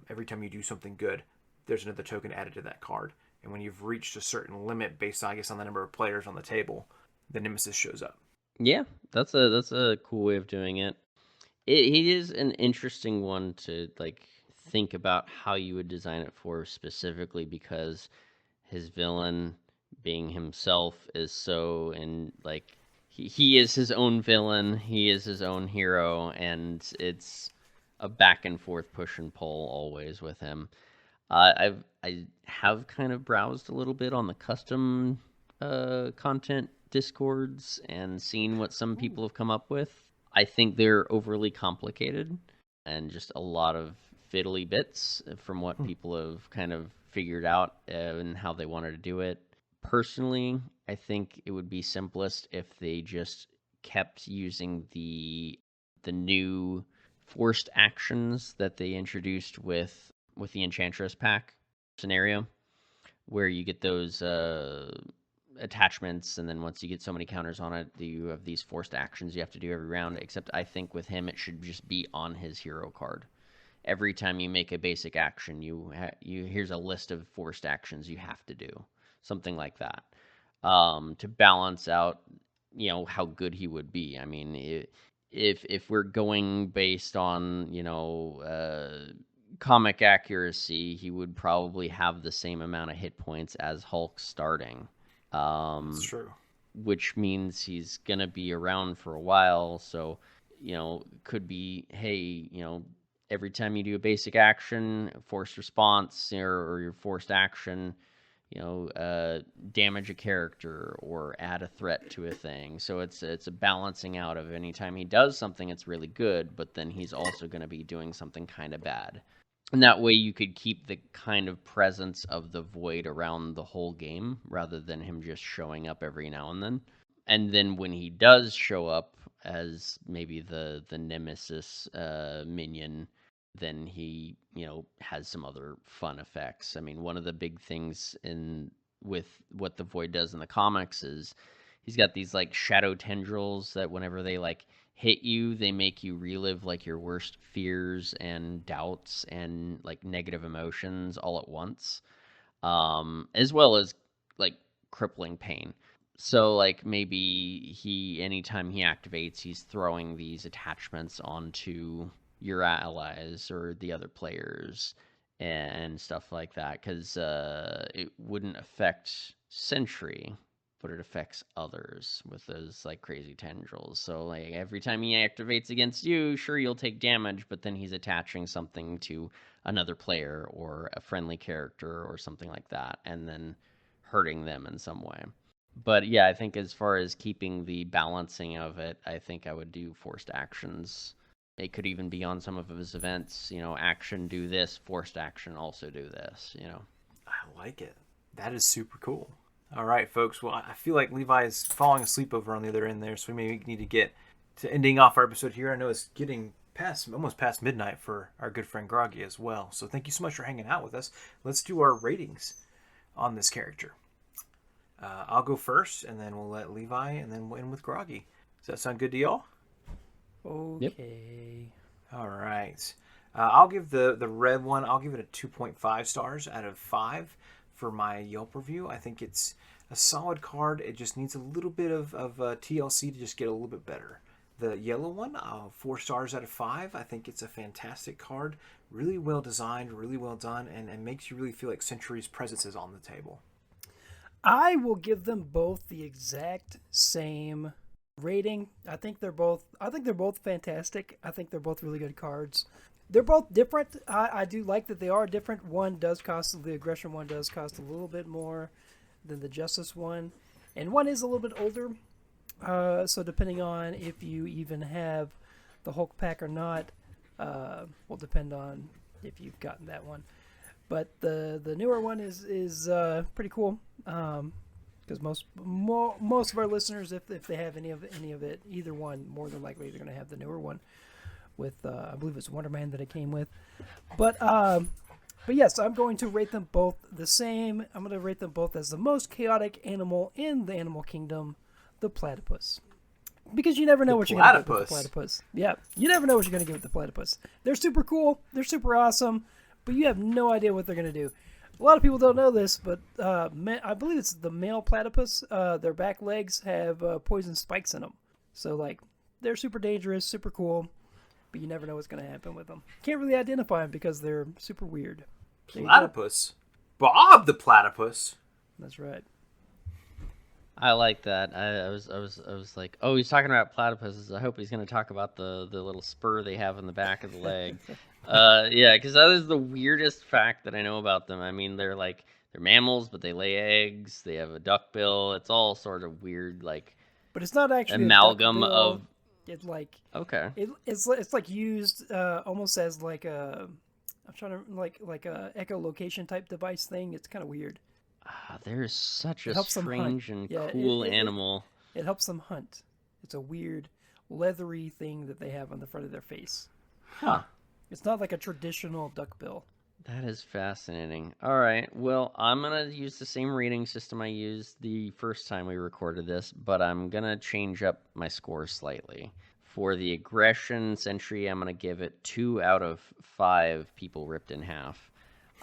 Every time you do something good, there's another token added to that card. And when you've reached a certain limit based, I guess, on the number of players on the table, the nemesis shows up. Yeah, that's a cool way of doing it. It is an interesting one to like think about how you would design it for specifically because his villain being himself is so and like he is his own villain, he is his own hero, and it's a back and forth push and pull always with him. I have kind of browsed a little bit on the custom content discords and seen what some people have come up with. I think they're overly complicated and just a lot of fiddly bits from what people have kind of figured out and how they wanted to do it. Personally, I think it would be simplest if they just kept using the new forced actions that they introduced with the Enchantress pack scenario, where you get those attachments, and then once you get so many counters on it, you have these forced actions you have to do every round. Except I think with him, it should just be on his hero card. Every time you make a basic action, you here's a list of forced actions you have to do, something like that, to balance out, how good he would be. I mean, if we're going based on comic accuracy, he would probably have the same amount of hit points as Hulk starting. That's true. Which means he's gonna be around for a while. So, could be, hey, every time you do a basic action, forced response, or your forced action, damage a character or add a threat to a thing. So it's a balancing out of anytime he does something, it's really good, but then he's also going to be doing something kind of bad. And that way you could keep the kind of presence of the Void around the whole game rather than him just showing up every now and then. And then when he does show up as maybe the Nemesis minion, then he, has some other fun effects. I mean, one of the big things with what the Void does in the comics is he's got these like shadow tendrils that whenever they like hit you, they make you relive like your worst fears and doubts and like negative emotions all at once, as well as like crippling pain. So like maybe anytime he activates, he's throwing these attachments onto your allies or the other players and stuff like that, because it wouldn't affect Sentry, but it affects others with those like crazy tendrils. So like every time he activates against you, sure, you'll take damage, but then he's attaching something to another player or a friendly character or something like that, and then hurting them in some way. But yeah, I think as far as keeping the balancing of it, I think I would do forced actions. It could even be on some of his events, action do this, forced action also do this, I like it. That is super cool. All right, folks. Well, I feel like Levi is falling asleep over on the other end there, so we maybe need to get to ending off our episode here. I know it's getting almost past midnight for our good friend Groggy as well. So thank you so much for hanging out with us. Let's do our ratings on this character. I'll go first, and then we'll let Levi, and then we'll end with Groggy. Does that sound good to y'all? Okay. Yep. All right. I'll give the red one, I'll give it a 2.5 stars out of 5 for my Yelp review. I think it's a solid card. It just needs a little bit of TLC to just get a little bit better. The yellow one, 4 stars out of 5. I think it's a fantastic card. Really well designed, really well done, and makes you really feel like Sentry's presence is on the table. I will give them both the exact same rating. I think they're both fantastic. I think they're both really good cards. They're both different. I do like that they are different. The aggression one does cost a little bit more than the justice one, and one is a little bit older. So depending on if you even have the Hulk pack or not, will depend on if you've gotten that one. But the newer one is pretty cool. Because most of our listeners, if they have any of it, either one, more than likely they're going to have the newer one with I believe it's Wonder Man that it came with. But yes, I'm going to rate them both the same. I'm going to rate them both as the most chaotic animal in the animal kingdom, the platypus. Because you never know what you're going to get with the platypus. Yeah, you never know what you're going to get with the platypus. They're super cool. They're super awesome. But you have no idea what they're going to do. A lot of people don't know this, but I believe it's the male platypus. Their back legs have poison spikes in them. So, like, they're super dangerous, super cool, but you never know what's going to happen with them. Can't really identify them because they're super weird. Platypus? Bob the platypus? That's right. I like that. I was like, oh, he's talking about platypuses. I hope he's going to talk about the little spur they have in the back of the leg. Yeah, because that is the weirdest fact that I know about them. I mean, they're they're mammals, but they lay eggs. They have a duckbill. It's all sort of weird, like But it's not actually amalgam a duckbill. of. It like Okay. it's like used almost as like a I'm trying to like a echolocation type device thing. It's kind of weird. There's such It a helps them hunt. strange and Yeah, cool animal. It helps them hunt. It's a weird leathery thing that they have on the front of their face. Huh. It's not like a traditional duckbill. That is fascinating. All right. Well, I'm going to use the same rating system I used the first time we recorded this, but I'm going to change up my score slightly. For the aggression Sentry, I'm going to give it 2 out of 5 people ripped in half.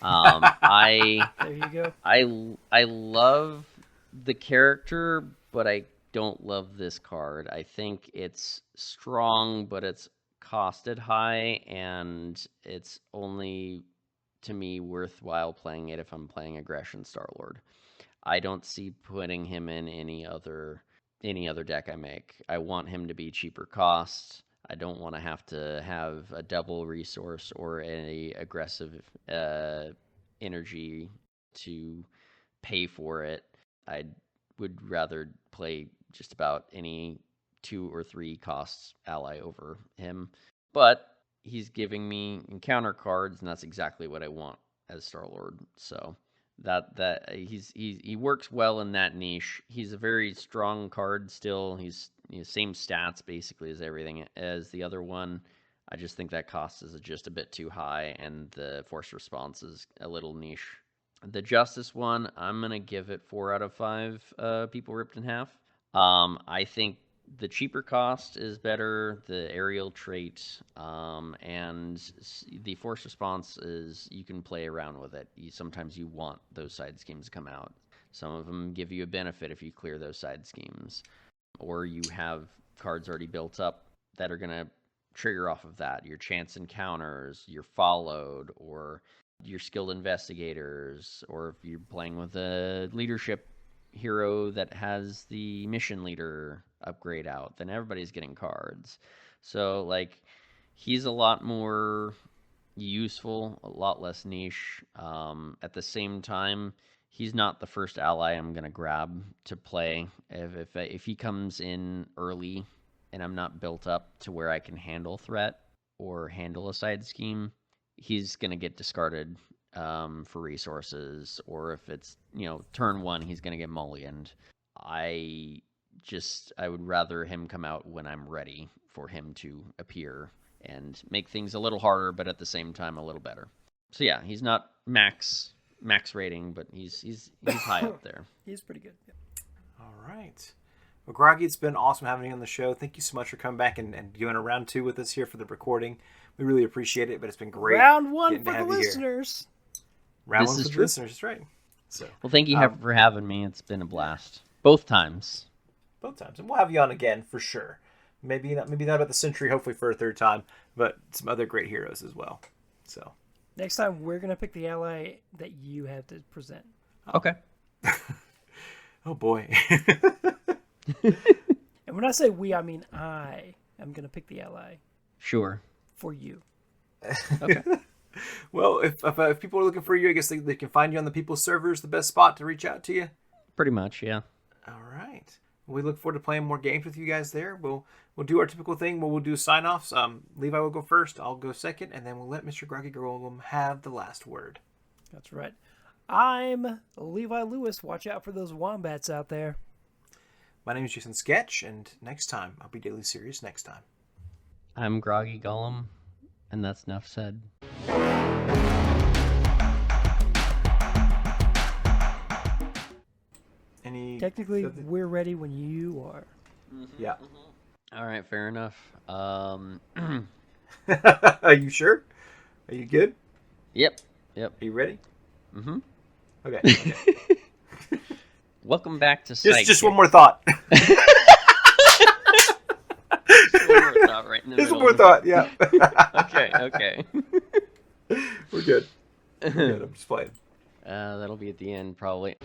There you go. I love the character, but I don't love this card. I think it's strong, but it's costed high, and it's only, to me, worthwhile playing it if I'm playing Aggression Star-Lord. I don't see putting him in any other deck I make. I want him to be cheaper cost. I don't want to have a double resource or a aggressive energy to pay for it. I would rather play just about any 2 or 3 costs ally over him. But he's giving me encounter cards, and that's exactly what I want as Star-Lord. So that he works well in that niche. He's a very strong card still. He's same stats basically as everything as the other one. I just think that cost is just a bit too high, and the force response is a little niche. The Justice one, I'm gonna give it 4 out of 5 people ripped in half. I think the cheaper cost is better, the aerial trait, and the force response is you can play around with it. Sometimes you want those side schemes to come out. Some of them give you a benefit if you clear those side schemes, or you have cards already built up that are going to trigger off of that. Your chance encounters, your followed, or your skilled investigators, or if you're playing with a leadership hero that has the mission leader upgrade out, then everybody's getting cards. So like, he's a lot more useful, a lot less niche. At the same time, he's not the first ally I'm gonna grab to play. If he comes in early and I'm not built up to where I can handle threat or handle a side scheme, he's gonna get discarded for resources, or if it's turn 1, he's gonna get mulliganed. I would rather him come out when I'm ready for him to appear and make things a little harder, but at the same time a little better. So yeah, he's not max rating, but he's high up there. He's pretty good. Yeah. All right. Well, Groggy, it's been awesome having you on the show. Thank you so much for coming back and doing a round 2 with us here for the recording. We really appreciate it, but it's been great. Round 1 for the listeners. Round 1 for the listeners, that's right. So, well, thank you for having me. It's been a blast. Both times. And we'll have you on again for sure. Maybe not about the Sentry, hopefully for a 3rd time, but some other great heroes as well. So next time we're gonna pick the ally that you have to present. Okay. Oh boy. And when I say we, I mean I am gonna pick the ally. Sure. For you. Okay. Well, if people are looking for you, I guess they can find you on the People's servers. The best spot to reach out to you. Pretty much, yeah. All right. We look forward to playing more games with you guys there. We'll do our typical thing where we'll do sign-offs. Levi will go first, I'll go second, and then we'll let Mr. Groggy Golem have the last word. That's right. I'm Levi Lewis. Watch out for those wombats out there. My name is Jason Sketch, and next time, I'll be daily serious next time. I'm Groggy Golem, and that's enough said. Technically, we're ready when you are. Mm-hmm. Yeah. Mm-hmm. All right, fair enough. Are you sure? Are you good? Yep. Are you ready? Mm-hmm. Okay. Welcome back to Sidekicked. Just one more thought. One more thought right in the Just middle. one more thought, yeah. Okay. We're good. I'm just playing. That'll be at the end, probably.